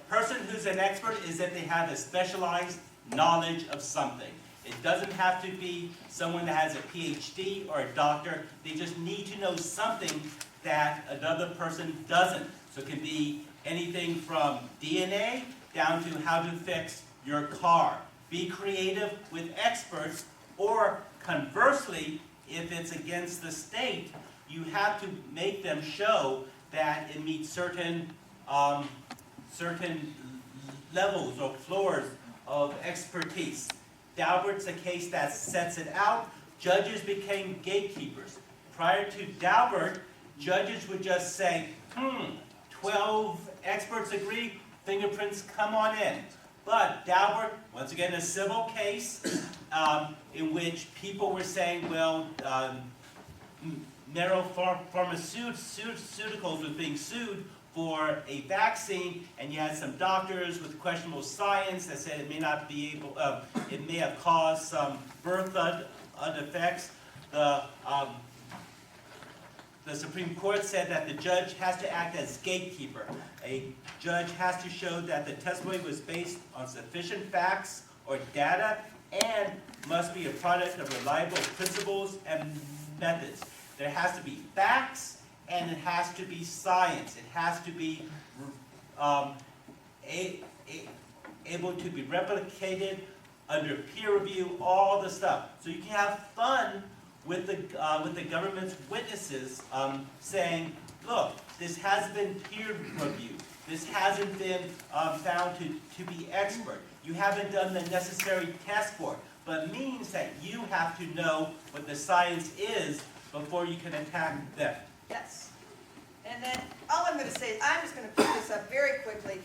person who's an expert is that they have a specialized knowledge of something. It doesn't have to be someone that has a PhD or a doctor. They just need to know something that another person doesn't. So it can be anything from DNA down to how to fix your car. Be creative with experts, or conversely, if it's against the state, you have to make them show that it meets certain levels or floors of expertise. Daubert's a case that sets it out. Judges became gatekeepers. Prior to Daubert, judges would just say, 12 experts agree, fingerprints come on in. But Daubert, once again, a civil case in which people were saying, well, Pharmaceuticals was being sued for a vaccine, and you had some doctors with questionable science that said it may not be able, it may have caused some birth effects. The Supreme Court said that the judge has to act as gatekeeper. A judge has to show that the testimony was based on sufficient facts or data and must be a product of reliable principles and methods. There has to be facts and it has to be science. It has to be able to be replicated under peer review, all the stuff. So you can have fun with the government's witnesses saying, look, this has been peer reviewed. This hasn't been found to be expert. You haven't done the necessary test for it, but it means that you have to know what the science is before you can attack them. Yes. And then all I'm going to say is, I'm just going to pick this up very quickly.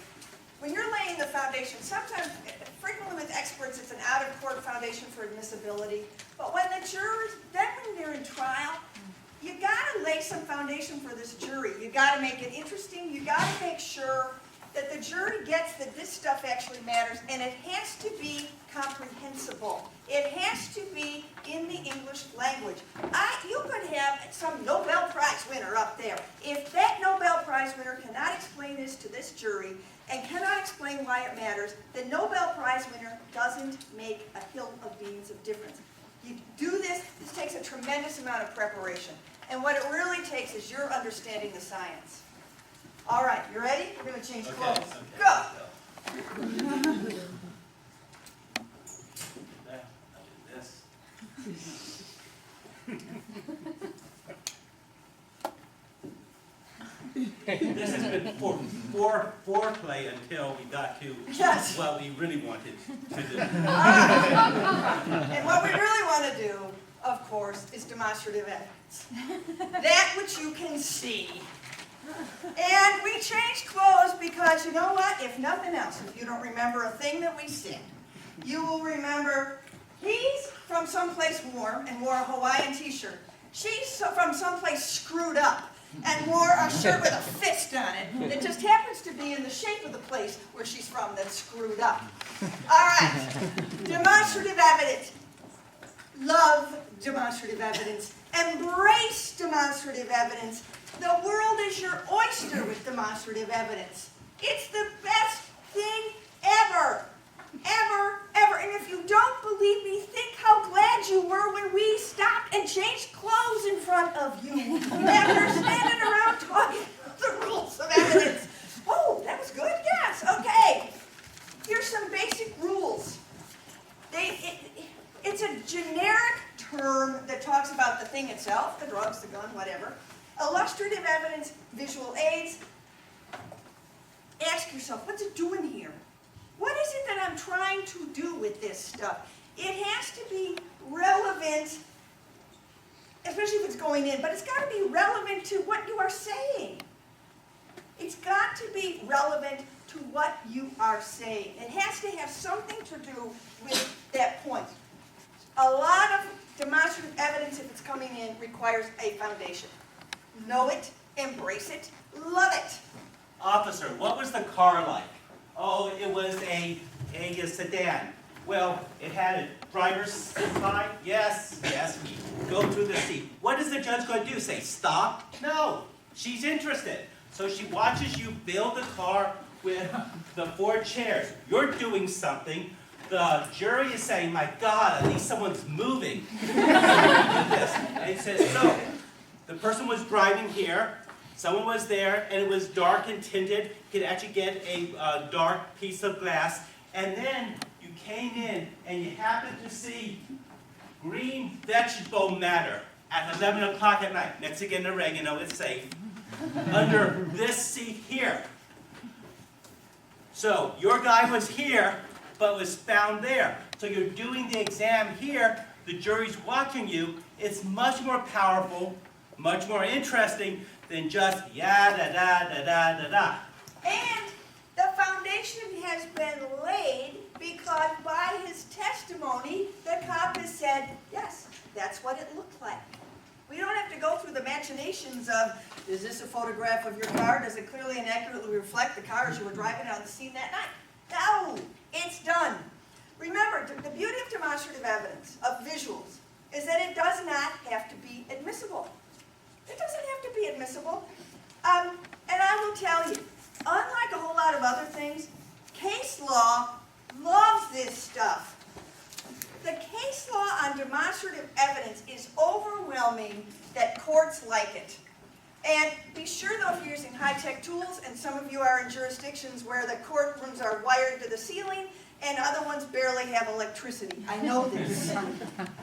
When you're laying the foundation, sometimes, frequently with experts, it's an out-of-court foundation for admissibility. But when the jurors, then when they're in trial, you got to lay some foundation for this jury. You got to make it interesting. You got to make sure that the jury gets that this stuff actually matters, and it has to be comprehensible. It has to be in the English language. You could have some Nobel Prize winner up there. If that Nobel Prize winner cannot explain this to this jury and cannot explain why it matters, the Nobel Prize winner doesn't make a hill of beans of difference. You do this takes a tremendous amount of preparation. And what it really takes is your understanding the science. All right, you ready? We're going to change clothes. Okay. Go! I'll do this. This has been foreplay until we got to Yes. what we really wanted to do. And what we really want to do, of course, is demonstrative evidence. That which you can see. And we changed clothes because, you know what, if nothing else, if you don't remember a thing that we said, you will remember he's from someplace warm and wore a Hawaiian t-shirt. She's from someplace screwed up and wore a shirt with a fist on it that just happens to be in the shape of the place where she's from that's screwed up. All right, demonstrative evidence. Love demonstrative evidence. Embrace demonstrative evidence. The world is your oyster with demonstrative evidence. It's the best thing ever. Ever, ever. And if you don't believe me, think how glad you were when we stopped and changed clothes in front of you. After standing around talking the rules of evidence. Oh, that was good? Yes. Okay. Here's some basic rules. It's a generic term that talks about the thing itself, the drugs, the gun, whatever. Illustrative evidence, visual aids. Ask yourself, what's it doing here? What is it that I'm trying to do with this stuff? It has to be relevant, especially if it's going in, but it's got to be relevant to what you are saying. It's got to be relevant to what you are saying. It has to have something to do with that point. A lot of demonstrative evidence, if it's coming in, requires a foundation. Know it, embrace it, love it. Officer, what was the car like? Oh, it was a sedan. Well, it had a driver's side? Yes, yes. Go through the seat. What is the judge going to do? Say, stop? No. She's interested. So she watches you build the car with the 4 chairs. You're doing something. The jury is saying, my God, at least someone's moving. Do this. And it says, so, the person was driving here. Someone was there, and it was dark and tinted. You could actually get a dark piece of glass. And then you came in, and you happened to see green vegetable matter at 11 o'clock at night. Mexican oregano, it's safe. Under this seat here. So your guy was here, but was found there. So you're doing the exam here. The jury's watching you. It's much more powerful, much more interesting than just ya-da-da-da-da-da-da. And the foundation has been laid because by his testimony, the cop has said, yes, that's what it looked like. We don't have to go through the machinations of, is this a photograph of your car? Does it clearly and accurately reflect the car as you were driving on the scene that night? No, it's done. Remember, the beauty of demonstrative evidence, of visuals, is that it does not have to be admissible. It doesn't have to be admissible. And I will tell you, unlike a whole lot of other things, case law loves this stuff. The case law on demonstrative evidence is overwhelming that courts like it. And be sure, though, if you're using high-tech tools, and some of you are in jurisdictions where the courtrooms are wired to the ceiling, and other ones barely have electricity. I know this.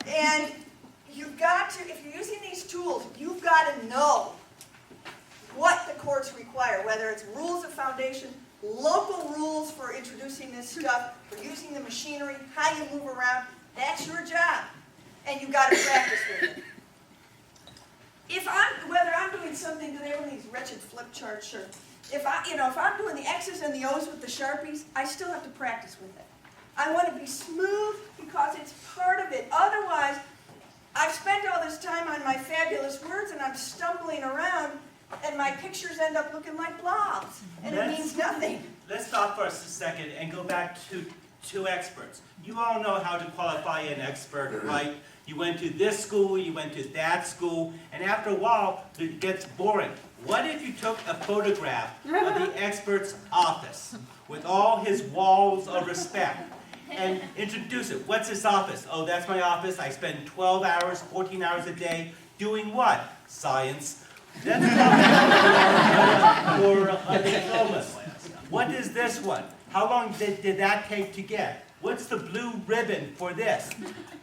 And you've got to, if you're using these tools, you've got to know what the courts require, whether it's rules of foundation, local rules for introducing this stuff, for using the machinery, how you move around. That's your job. And you've got to practice with it. Whether I'm doing something, do they have these wretched flip charts? Sure. If I'm doing the X's and the O's with the Sharpies, I still have to practice with it. I want to be smooth because it's part of it. Otherwise, I've spent all this time on my fabulous words and I'm stumbling around and my pictures end up looking like blobs. And it means nothing. Let's stop for a second and go back to experts. You all know how to qualify an expert, right? You went to this school, you went to that school, and after a while, it gets boring. What if you took a photograph of the expert's office with all his walls of respect and introduce it? What's his office? Oh, that's my office. I spend 12 hours, 14 hours a day doing what? Science. That's for a diploma. What is this one? How long did that take to get? What's the blue ribbon for this?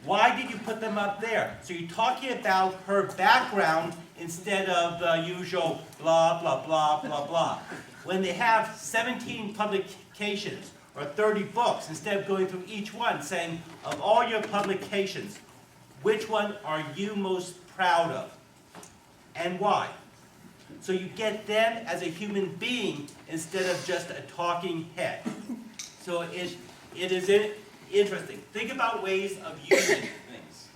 Why did you put them up there? So you're talking about her background instead of the usual blah, blah, blah, blah, blah. When they have 17 publications or 30 books, instead of going through each one saying, of all your publications, which one are you most proud of? And why? So you get them as a human being instead of just a talking head. So it is interesting. Think about ways of using things.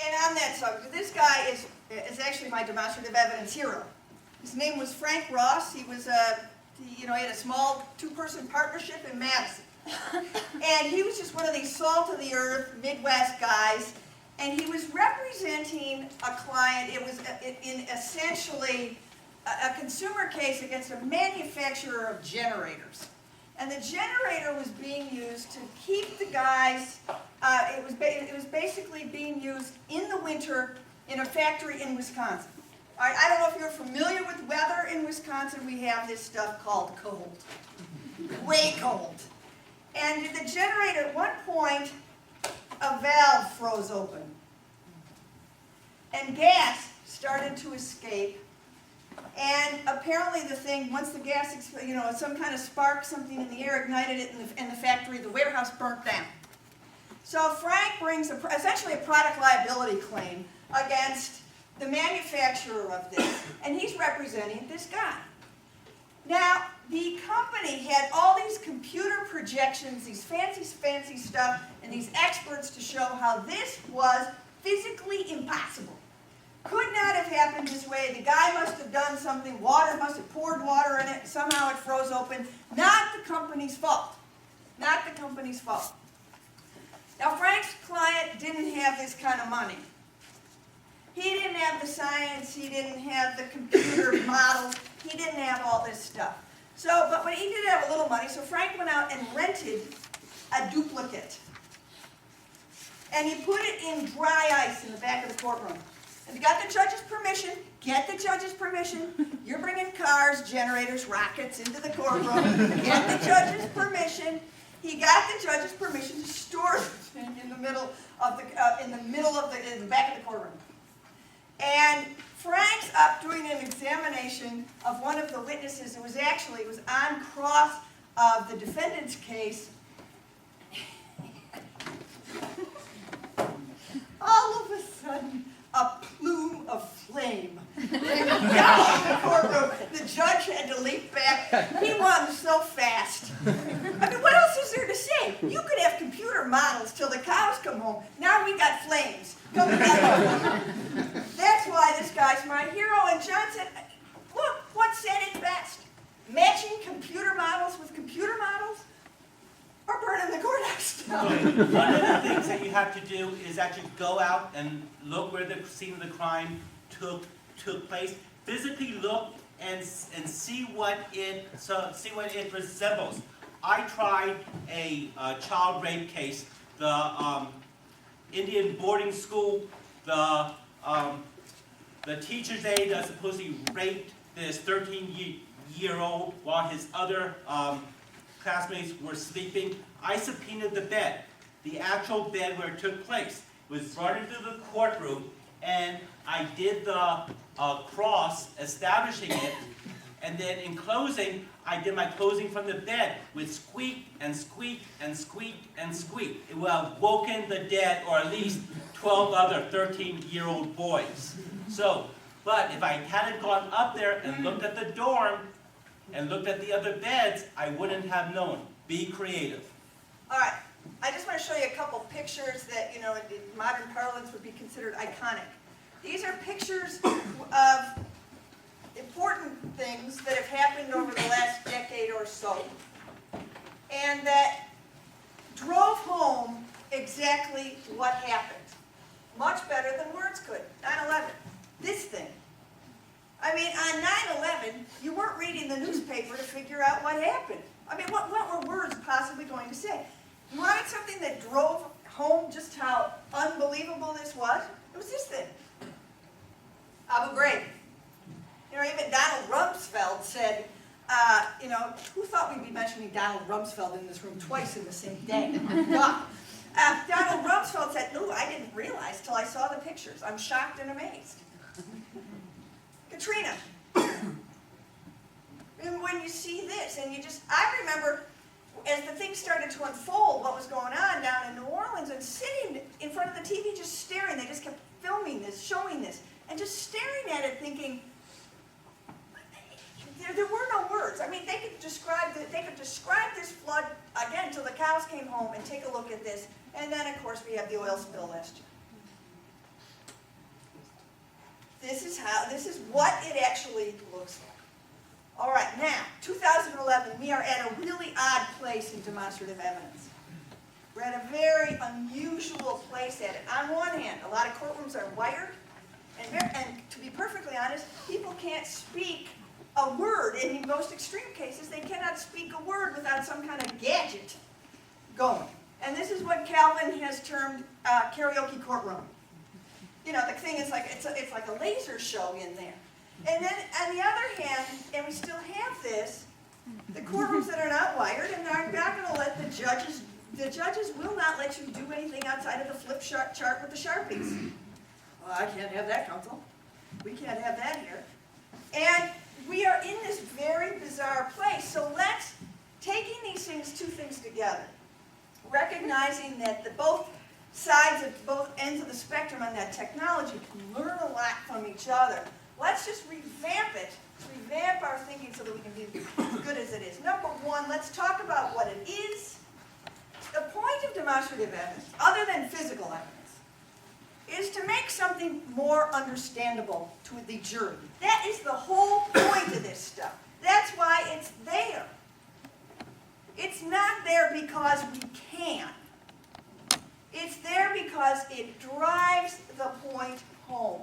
And on that subject, this guy is actually my demonstrative evidence hero. His name was Frank Ross. He was he had a small two-person partnership in Madison. And he was just one of these salt-of-the-earth Midwest guys. And he was representing a client. It was in essentially a consumer case against a manufacturer of generators. And the generator was being used to keep the guys, it was basically being used in the winter in a factory in Wisconsin. All right, I don't know if you're familiar with weather in Wisconsin. We have this stuff called cold, way cold. And the generator, at one point, a valve froze open. And gas started to escape. And apparently the thing, once the gas, some kind of spark, something in the air ignited it in the factory, the warehouse burnt down. So Frank brings essentially a product liability claim against the manufacturer of this, and he's representing this guy. Now, the company had all these computer projections, these fancy stuff, and these experts to show how this was physically impossible. Could not have happened this way. The guy must have done something. Water must have poured water in it. Somehow it froze open. Not the company's fault. Not the company's fault. Now, Frank's client didn't have this kind of money. He didn't have the science. He didn't have the computer models. He didn't have all this stuff. But when he did have a little money, so Frank went out and rented a duplicate. And he put it in dry ice in the back of the courtroom. And he got the judge's permission. Get the judge's permission. You're bringing cars, generators, rockets into the courtroom. Get the judge's permission. He got the judge's permission to store the thing in the back of the courtroom. And Frank's up doing an examination of one of the witnesses. It was on cross of the defendant's case. All of a sudden, a plume of flame came down in the courtroom. The judge had to leap back. He won so fast. I mean, what else is there to say? You could have computer models till the cows come home. Now we got flames coming out of them. That's why One of the things that you have to do is actually go out and look where the scene of the crime took place. Physically look and see what it resembles. I tried a child rape case. The Indian boarding school, the teacher's aide supposedly raped this 13-year-old while his other classmates were sleeping. I subpoenaed the bed, the actual bed where it took place. It was brought into the courtroom, and I did the cross establishing it, and then in closing, I did my closing from the bed with squeak and squeak and squeak and squeak. It will have woken the dead, or at least 12 other 13-year-old boys. So, but if I hadn't gone up there and looked at the dorm and looked at the other beds, I wouldn't have known. Be creative. All right, I just want to show you a couple pictures that, in modern parlance would be considered iconic. These are pictures of important things that have happened over the last decade or so, and that drove home exactly what happened. Much better than words could. 9/11. This thing. I mean, on 9/11, you weren't reading the newspaper to figure out what happened. I mean, what were words possibly going to say? You wanted something that drove home just how unbelievable this was? It was this thing. Abu Ghraib. Even Donald Rumsfeld said, who thought we'd be mentioning Donald Rumsfeld in this room twice in the same day? God. Donald Rumsfeld said, "No, I didn't realize till I saw the pictures. I'm shocked and amazed." Katrina. And when you see this, and I remember as the thing started to unfold, what was going on down in New Orleans, and sitting in front of the TV just staring. They just kept filming this, showing this, and just staring at it thinking, there were no words. I mean, they could describe this flood again till the cows came home, and take a look at this. And then, of course, we have the oil spill last year. This is what it actually looks like. All right, now, 2011, we are at a really odd place in demonstrative evidence. We're at a very unusual place at it. On one hand, a lot of courtrooms are wired, and to be perfectly honest, people can't speak a word. In most extreme cases, they cannot speak a word without some kind of gadget going. And this is what Calvin has termed karaoke courtroom. The thing is it's like a laser show in there. And then on the other hand, and we still have this, the courtrooms that are not wired and are not going to let the judges will not let you do anything outside of the flip chart with the Sharpies. Well, I can't have that, counsel. We can't have that here. And we are in this very bizarre place. So let's, taking these two things together, recognizing that both sides of both ends of the spectrum on that technology can learn a lot from each other. Let's just revamp it, revamp our thinking so that we can be as good as it is. Number one, let's talk about what it is. The point of demonstrative evidence, other than physical evidence, is to make something more understandable to the jury. That is the whole point of this stuff. That's why it's there. It's not there because we can. It's there because it drives the point home.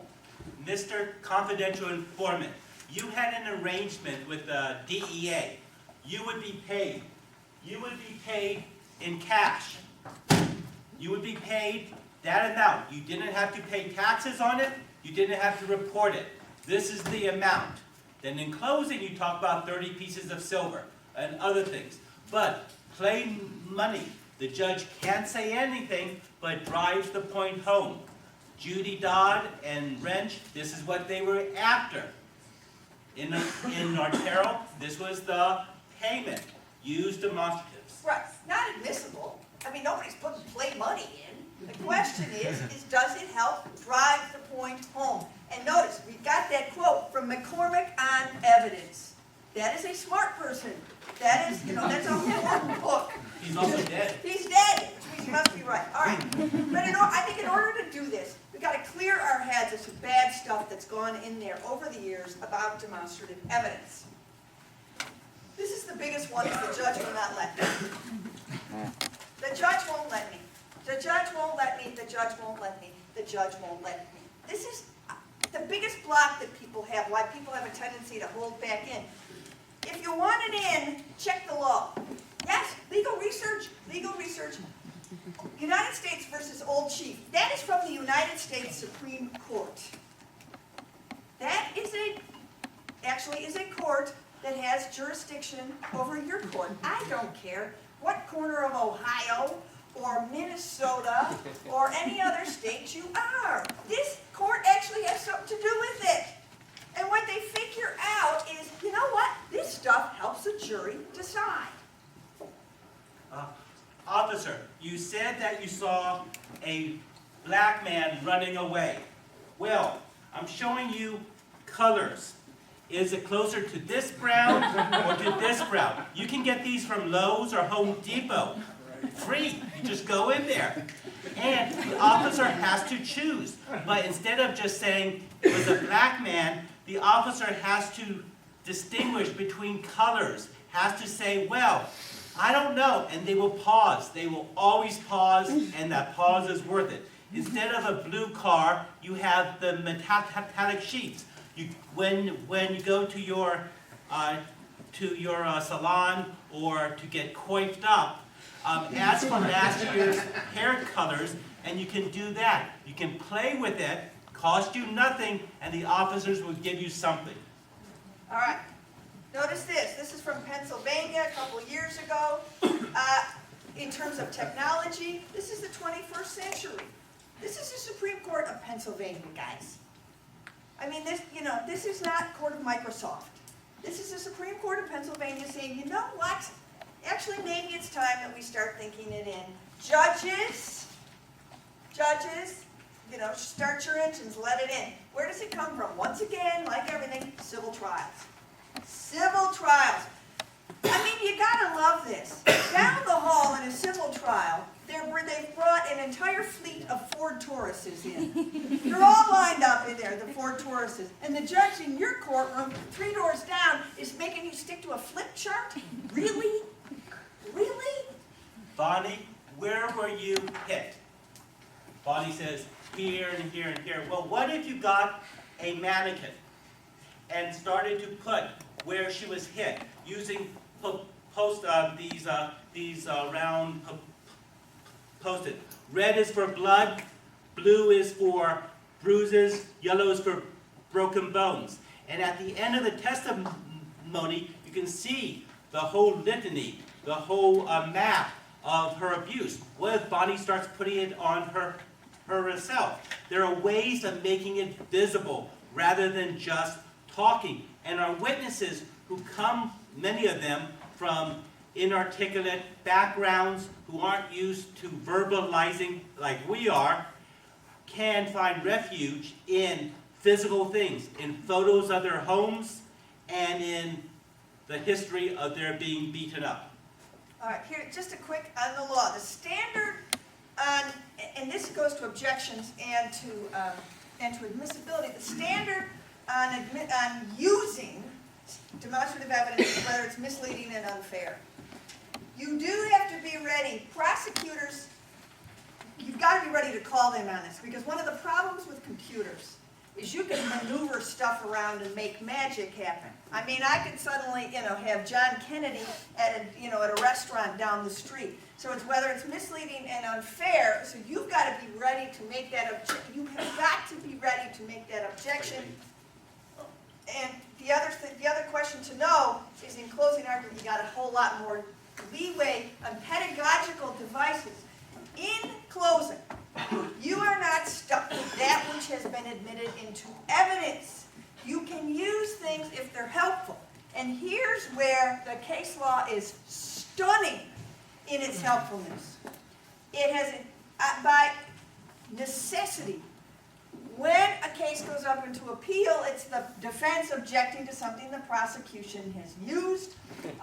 Mr. Confidential Informant, you had an arrangement with the DEA. You would be paid. You would be paid in cash. You would be paid that amount. You didn't have to pay taxes on it. You didn't have to report it. This is the amount. Then in closing, you talk about 30 pieces of silver and other things. But plain money. The judge can't say anything, but drives the point home. Judy Dodd and Wrench, this is what they were after. In Artero, this was the payment. Use demonstratives. Right. Not admissible. I mean, nobody's putting play money in. The question is does it help drive the point home? And notice, we've got that quote from McCormick on evidence. That is a smart person. That is, that's a important book. He's also dead. He's dead, which means he must be right. All right. But I think in order to do this, we've got to clear our heads of some bad stuff that's gone in there over the years about demonstrative evidence. This is the biggest one that the judge will not let. The The judge won't let me. The judge won't let me. The judge won't let me. The judge won't let me. This is the biggest block that people have, why people have a tendency to hold back in. If you want it in, check the law. Yes, legal research, legal research. United States versus Old Chief. That is from the United States Supreme Court. That is actually is a court that has jurisdiction over your court. I don't care what corner of Ohio or Minnesota or any other state you are. This court actually has something to do with it. And what they figure out is, you know what? This stuff helps a jury decide. Officer, you said that you saw a black man running away. Well, I'm showing you colors. Is it closer to this brown or to this brown? You can get these from Lowe's or Home Depot. Free. You just go in there. And the officer has to choose. But instead of just saying it was a black man, the officer has to distinguish between colors. Has to say, well, I don't know. And they will pause. They will always pause, and that pause is worth it. Instead of a blue car, you have the metallic sheets. When you go to your salon or to get coiffed up, ask for last year's hair colors, and you can do that. You can play with it, cost you nothing, and the officers will give you something. All right. Notice this. This is from Pennsylvania a couple years ago. In terms of technology, this is the 21st century. This is the Supreme Court of Pennsylvania, guys. I mean, this is not Court of Microsoft. This is the Supreme Court of Pennsylvania saying, you know what? Actually, maybe it's time that we start thinking it in. Judges, start your engines, let it in. Where does it come from? Once again, like everything, civil trials. Civil trials. I mean, you gotta love this. Down the hall in a civil trial, they've brought an entire fleet of Ford Tauruses in. They're all lined up in there, the Ford Tauruses. And the judge in your courtroom, 3 doors down, is making you stick to a flip chart? Really? Really? Bonnie, where were you hit? Bonnie says, here and here and here. Well, what if you got a mannequin and started to put where she was hit using these round Post-it. Red is for blood, blue is for bruises, yellow is for broken bones. And at the end of the testimony, you can see the whole litany, the whole map of her abuse. What if Bonnie starts putting it on herself? There are ways of making it visible rather than just talking. And our witnesses who come, many of them, from inarticulate backgrounds, who aren't used to verbalizing like we are, can find refuge in physical things, in photos of their homes, and in the history of their being beaten up. All right, here, just a quick on the law. The standard on, and this goes to objections and to admissibility, the standard on using demonstrative evidence, whether it's misleading and unfair. You do have to be ready. Prosecutors, you've got to be ready to call them on this, because one of the problems with computers is you can maneuver stuff around and make magic happen. I mean, I could suddenly, have John Kennedy at a restaurant down the street. So it's whether it's misleading and unfair. So you've got to be ready to make that objection. You have got to be ready to make that objection. And the other question to know is, in closing argument, you got a whole lot more leeway on pedagogical devices. In closing, you are not stuck with that which has been admitted into evidence. You can use things if they're helpful. And here's where the case law is stunning in its helpfulness. It has, by necessity, when a case goes up into appeal, it's the defense objecting to something the prosecution has used,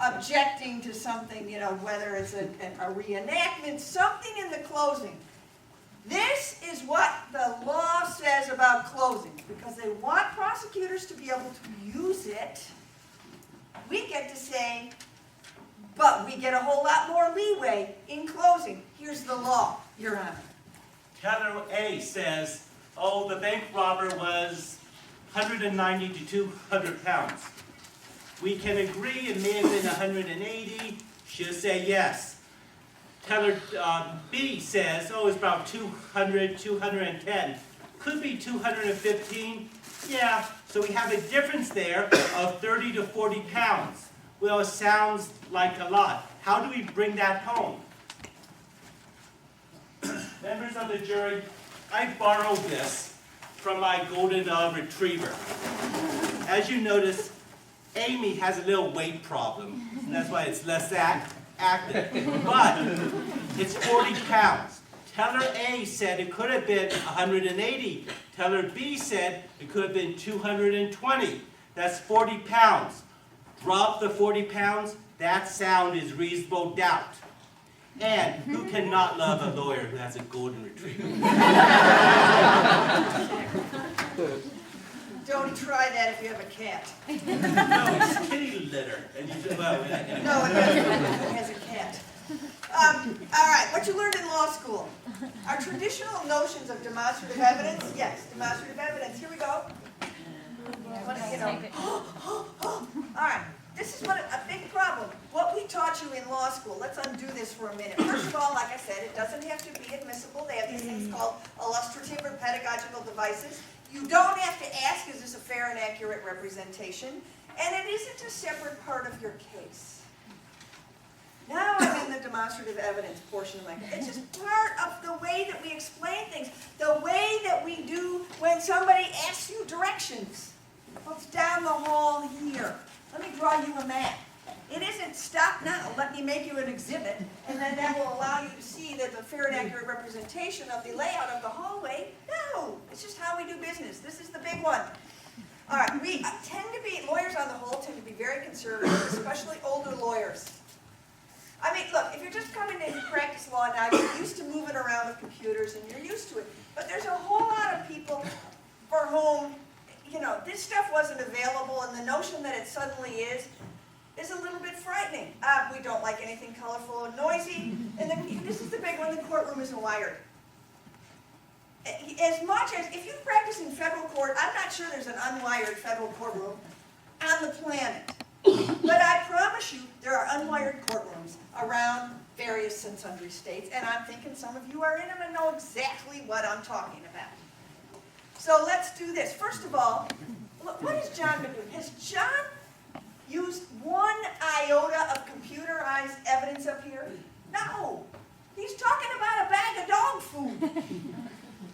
objecting to something, whether it's a reenactment, something in the closing. This is what the law says about closing, because they want prosecutors to be able to use it. We get to say, but but we get a whole lot more leeway in closing. Here's the law, Your Honor. Teller A says, oh, the bank robber was 190 to 200 pounds. We can agree it may have been 180. She'll say yes. Teller B says, oh, it's about 200, 210. Could be 215. Yeah, so we have a difference there of 30 to 40 pounds. Well, it sounds like a lot. How do we bring that home? Members of the jury, I borrowed this from my golden retriever. As you notice, Amy has a little weight problem, and that's why it's less active. But it's 40 pounds. Teller A said it could have been 180. Teller B said it could have been 220. That's 40 pounds. Drop the 40 pounds, that sound is reasonable doubt. And who cannot love a lawyer who has a golden retriever? Don't try that if you have a cat. No, it's kitty litter. And you do, well, No, it has a cat. All right, what you learned in law school. Our traditional notions of demonstrative evidence. Yes, demonstrative evidence. Here we go. All right, this is what a big problem. What we taught you in law school, let's undo this for a minute. First of all, like I said, it doesn't have to be admissible. They have these things called illustrative or pedagogical devices. You don't have to ask, is this a fair and accurate representation? And it isn't a separate part of your case. Now I'm in the demonstrative evidence portion of my case. It's just part of the way that we explain things, the way that we do when somebody asks you directions. Well, it's down the hall here. Let me draw you a map. It isn't stop now, let me make you an exhibit, and then that will allow you to see that the fair and accurate representation of the layout of the hallway. No, it's just how we do business. This is the big one. All right, we tend to be, lawyers on the whole tend to be very conservative, especially older lawyers. I mean, look, if you're just coming in to practice law now, you're used to moving around with computers and you're used to it. But there's a whole lot of people for whom, you know, this stuff wasn't available, and the notion that it suddenly is a little bit frightening. We don't like anything colorful or noisy, and this is the big one, the courtroom isn't wired. As much as, if you practice in federal court, I'm not sure there's an unwired federal courtroom on the planet. But I promise you, there are unwired courtrooms around various and sundry states, and I'm thinking some of you are in them and know exactly what I'm talking about. So let's do this. First of all, what has John been doing? Has John used one iota of computerized evidence up here? No. He's talking about a bag of dog food.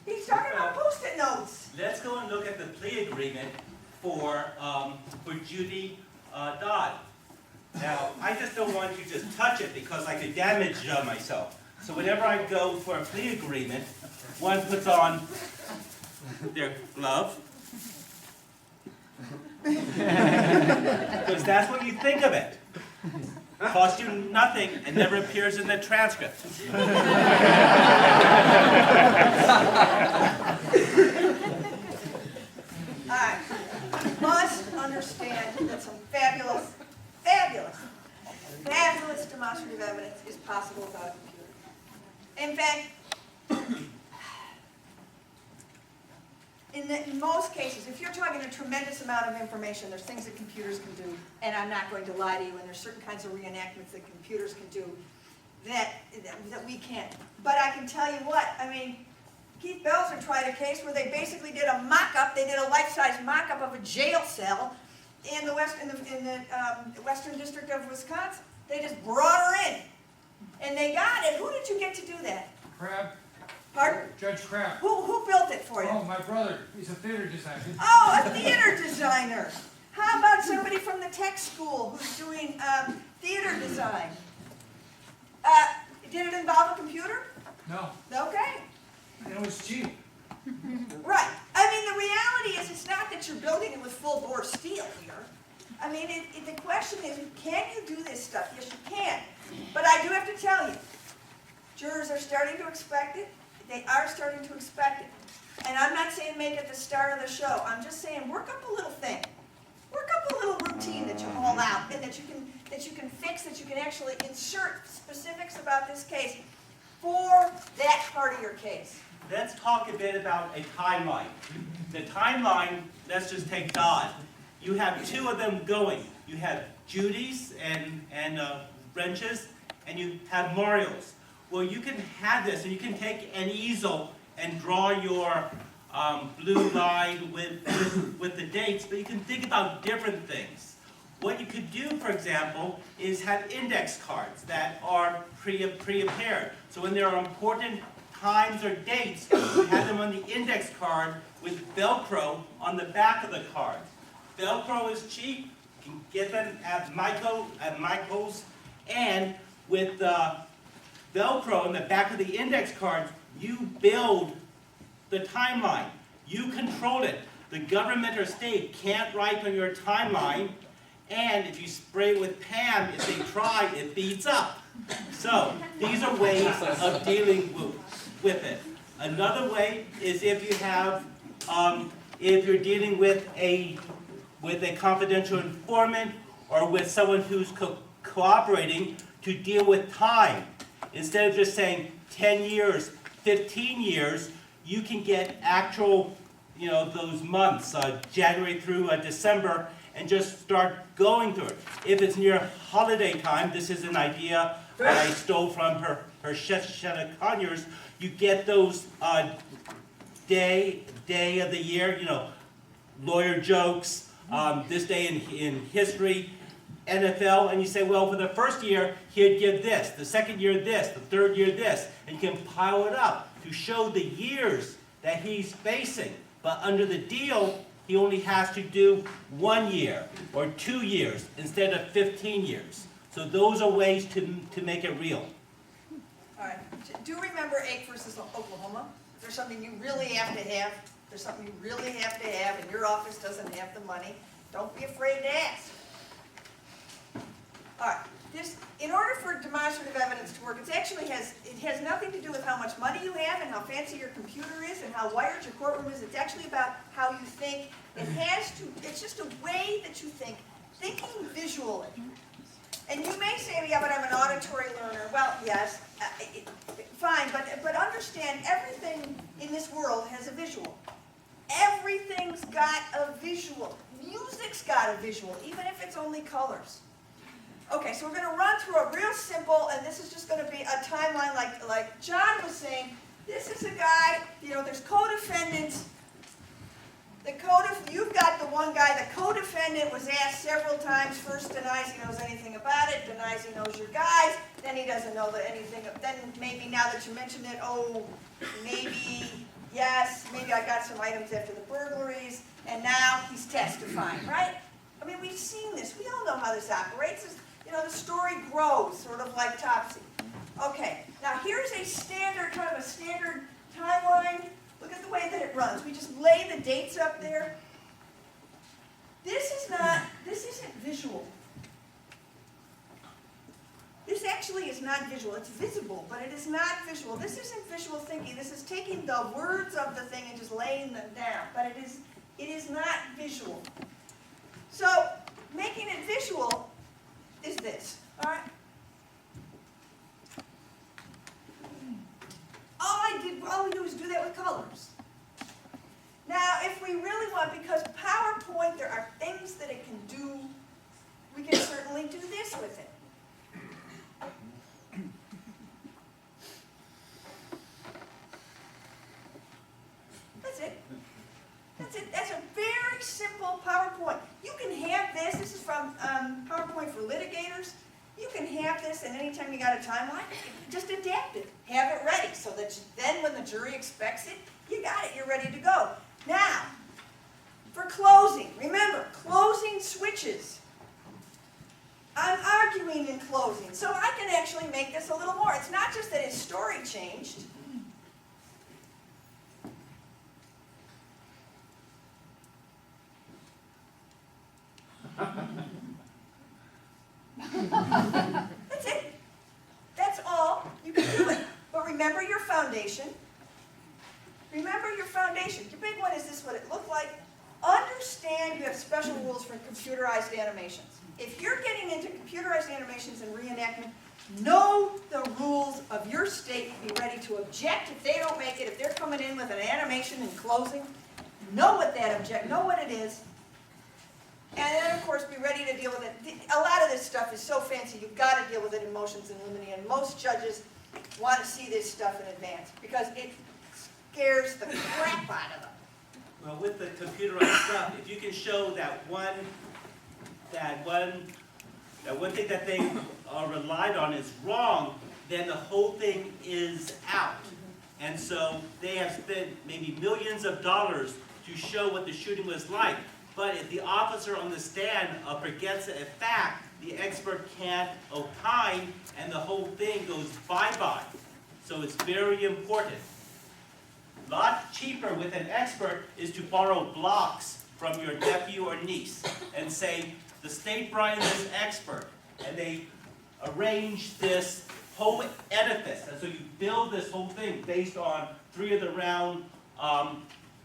He's talking about Post-it notes. Let's go and look at the plea agreement for Judy Dodd. Now, I just don't want you to just touch it because I could damage myself. So whenever I go for a plea agreement, one puts on their glove. Because that's what you think of it. Costs you nothing and never appears in the transcript. Alright, you must understand that some fabulous demonstrative evidence is possible without a computer. In fact, in most cases, if you're talking a tremendous amount of information, there's things that computers can do, and I'm not going to lie to you, and there's certain kinds of reenactments that computers can do that we can't. But I can tell you what, I mean, Keith Belzer tried a case where they basically did a mock-up, they did a life-size mock-up of a jail cell in the Western District of Wisconsin. They just brought her in, and they got it. Who did you get to do that? Crab. Pardon? Judge Crab. Who built it for you? Oh, my brother. He's a theater designer. Oh, a theater designer. How about somebody from the tech school who's doing theater design? Did it involve a computer? No. Okay. And it was cheap. Right. I mean, the reality is it's not that you're building it with full-bore steel here. I mean, the question is, can you do this stuff? Yes, you can. But I do have to tell you, jurors are starting to expect it. They are starting to expect it. And I'm not saying make it the star of the show. I'm just saying work up a little thing. Work up a little routine that you haul out and that you can that you can fix, that you can actually insert specifics about this case for that part of your case? Let's talk a bit about a timeline. The timeline, let's just take Dodd. You have two of them going. You have Judy's and Wrench's, and you have Mario's. Well, you can have this, and you can take an easel and draw your blue line with the dates, but you can think about different things. What you could do, for example, is have index cards that are pre-prepared. So when there are important times or dates, you have them on the index card with Velcro on the back of the card. Velcro is cheap. You can get them at Michael's, and with Velcro on the back of the index cards, you build the timeline. You control it. The government or state can't write on your timeline, and if you spray with Pam, if they try, it beats up. So these are ways of dealing with it. Another way is if you have, if you're dealing with a confidential informant or with someone who's cooperating, to deal with time. Instead of just saying 10 years, 15 years, you can get actual, those months, January through December, and just start going through it. If it's near holiday time, this is an idea that I stole from her Shetta Conyers. You get those day of the year, lawyer jokes, this day in history, NFL, and you say, well, for the first year, he'd give this, the second year this, the third year this, and you can pile it up to show the years that he's facing. But under the deal, he only has to do 1 year or 2 years instead of 15 years. So those are ways to make it real. All right. Do remember Ake versus Oklahoma? If there's something you really have to have, there's something you really have to have, and your office doesn't have the money, don't be afraid to ask. All right. In order for demonstrative evidence to work, it has nothing to do with how much money you have and how fancy your computer is and how wired your courtroom is. It's actually about how you think. It's just a way that you think, thinking visually. And you may say, yeah, but I'm an auditory learner. Well, yes, fine, but understand everything in this world has a visual. Everything's got a visual. Music's got a visual, even if it's only colors. Okay, so we're going to run through a real simple, and this is just going to be a timeline like John was saying. This is a guy, there's co-defendants. You've got the one guy, the co-defendant was asked several times, first denies he knows anything about it, denies he knows your guys, then he doesn't know anything, then maybe now that you mentioned it, oh, maybe, yes, maybe I got some items after the burglaries, and now he's testifying, right? I mean, we've seen this. We all know how this operates. The story grows, sort of like Topsy. Okay, now here's a standard timeline. Look at the way that it runs. We just lay the dates up there. This isn't visual. This actually is not visual. It's visible, but it is not visual. This isn't visual thinking. This is taking the words of the thing and just laying them down, but it is not visual. So, making it visual is this, all right? All we do is do that with colors. Now, if we really want, because PowerPoint, there are things that it can do, we can certainly do this with it. That's it. That's it. That's a very simple PowerPoint. You can have this. This is from PowerPoint for litigators. You can have this, and anytime you got a timeline, just adapt it. Have it ready so that then when the jury expects it, you got it. You're ready to go. Now, for closing, remember, closing switches. I'm arguing in closing, so I can actually make this a little more. It's not just that his story changed. That's it. That's all. You can do it. But remember your foundation. Remember your foundation. Your big one is this what it looked like. Understand you have special rules for computerized animations. if you're getting into computerized animations and reenactment, know the rules of your state, be ready to object if they don't make it, if they're coming in with an animation in closing, know what it is, and then of course be ready to deal with it. A lot of this stuff is so fancy, you've got to deal with it in motions in limine, and most judges want to see this stuff in advance, because it scares the crap out of them. Well, with the computerized stuff, if you can show that one thing that they relied on is wrong, then the whole thing is out. And so they have spent maybe millions of dollars to show what the shooting was like. But if the officer on the stand forgets a fact, the expert can't opine, and the whole thing goes bye-bye. So it's very important. A lot cheaper with an expert is to borrow blocks from your nephew or niece and say, the state brought in this expert, and they arrange this whole edifice. And so you build this whole thing based on 3 of the round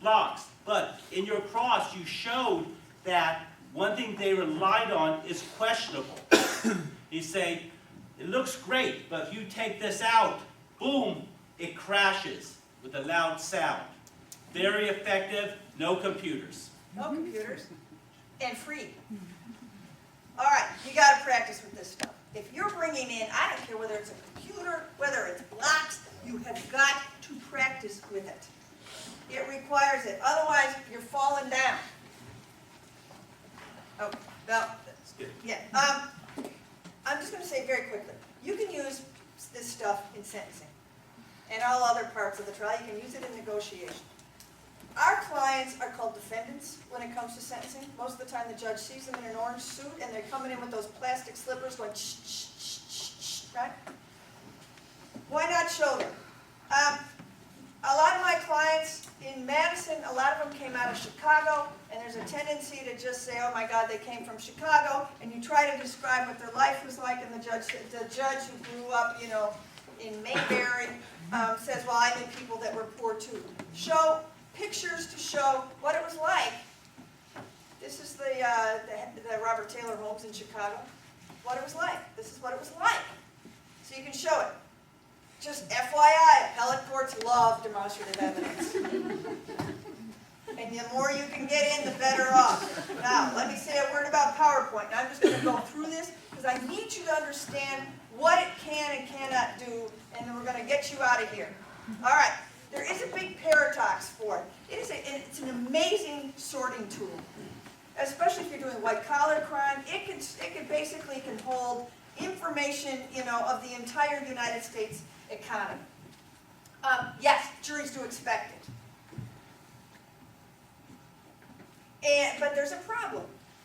blocks. But in your cross, you showed that one thing they relied on is questionable. You say, it looks great, but if you take this out, boom, it crashes with a loud sound. Very effective, no computers. No computers, and free. All right, you got to practice with this stuff. If you're bringing in, I don't care whether it's a computer, whether it's blocks, you have got to practice with it. It requires it. Otherwise, you're falling down. Oh, no. That's good. Yeah. I'm just going to say very quickly, you can use this stuff in sentencing and all other parts of the trial. You can use it in negotiation. Our clients are called defendants when it comes to sentencing. Most of the time the judge sees them in an orange suit and they're coming in with those plastic slippers going shh, shh, shh, shh, shh, right? Why not show them? A lot of my clients in Madison, a lot of them came out of Chicago, and there's a tendency to just say, oh my God, they came from Chicago, and you try to describe what their life was like, and the judge who grew up, you know, in Mayberry says, well, I knew people that were poor too. Show pictures to show what it was like. This is the Robert Taylor homes in Chicago. What it was like. This is what it was like. So you can show it. Just FYI, appellate courts love demonstrative evidence. And the more you can get in, the better off. Now, let me say a word about PowerPoint. Now, I'm just going to go through this because I need you to understand what it can and cannot do, and then we're going to get you out of here. All right. There is a big paradox for it. It's an amazing sorting tool, especially if you're doing white-collar crime. It basically can hold information, you know, of the entire United States economy. Yes, juries do expect it. But there's a problem.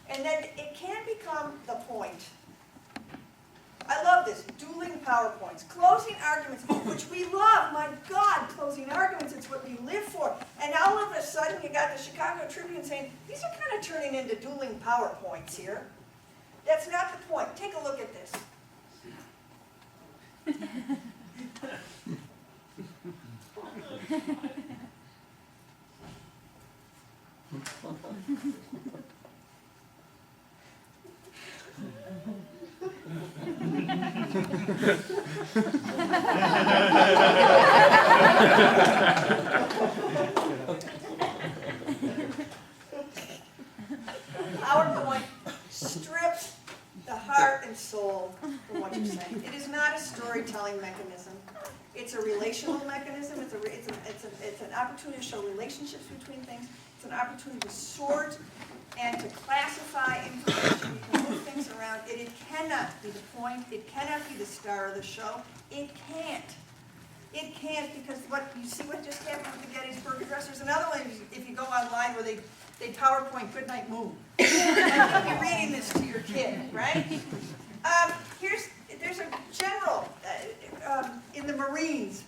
And then it can become the point. I love this. Dueling PowerPoints. Closing arguments, which we love. My God, closing arguments, it's what we live for. And all of a sudden you got the Chicago Tribune saying, these are kind of turning into dueling PowerPoints here. That's not the point. Take a look at this. PowerPoint strips the heart and soul from what you're saying. It is not a storytelling mechanism. It's a relational mechanism. It's an opportunity to show relationships between things. It's an opportunity to sort and to classify information. You can move things around. It cannot be the point. It cannot be the star of the show. It can't. It can't, because what you see what just happened with the Gettysburg Address. There's another one if you go online where they PowerPoint Goodnight Moon. You'll be reading this to your kid, right? There's a general in the Marines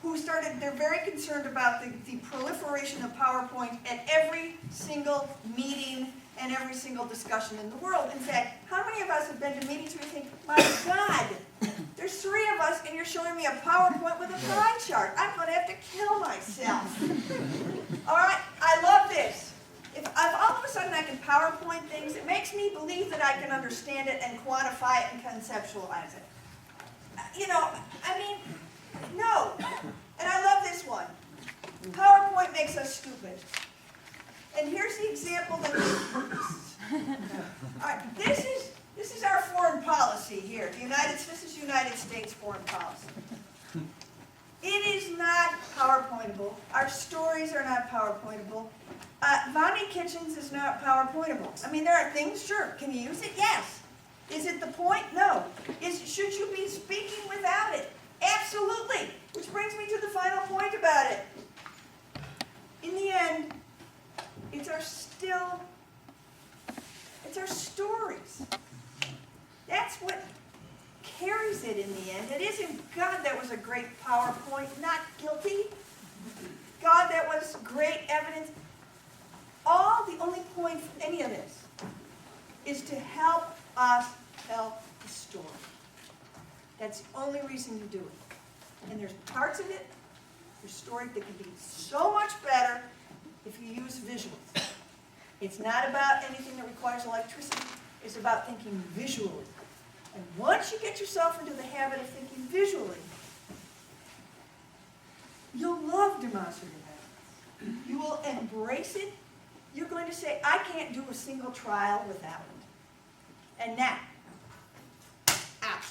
who they're very concerned about the proliferation of PowerPoint at every single meeting and every single discussion in the world. In fact, how many of us have been to meetings where you think, my God, there's 3 of us and you're showing me a PowerPoint with a pie chart. I'm going to have to kill myself. All right, I love this. If all of a sudden I I can PowerPoint things, it makes me believe that I can understand it and quantify it and conceptualize it. You know, I mean, no. And I love this one. PowerPoint makes us stupid. And here's the example that all right, this is our foreign policy here. This is United States foreign policy. It is not PowerPointable. Our stories are not PowerPointable. Vonnie Kitchens is not PowerPointable. I mean, there are things, sure. Can you use it? Yes. Is it the point? No. Should you be speaking without it? Absolutely. Which brings me to the final point about it. In the end, it's our stories. That's what carries it in the end. It isn't, God, that was a great PowerPoint, not guilty. God, that was great evidence. The only point from any of this is to help us tell the story. That's the only reason you do it. And there's parts of it, your story, that can be so much better if you use visuals. It's not about anything that requires electricity. It's about thinking visually. And once you get yourself into the habit of thinking visually, you'll love demonstrative evidence. You will embrace it. You're going to say, I can't do a single trial without it. And now, out.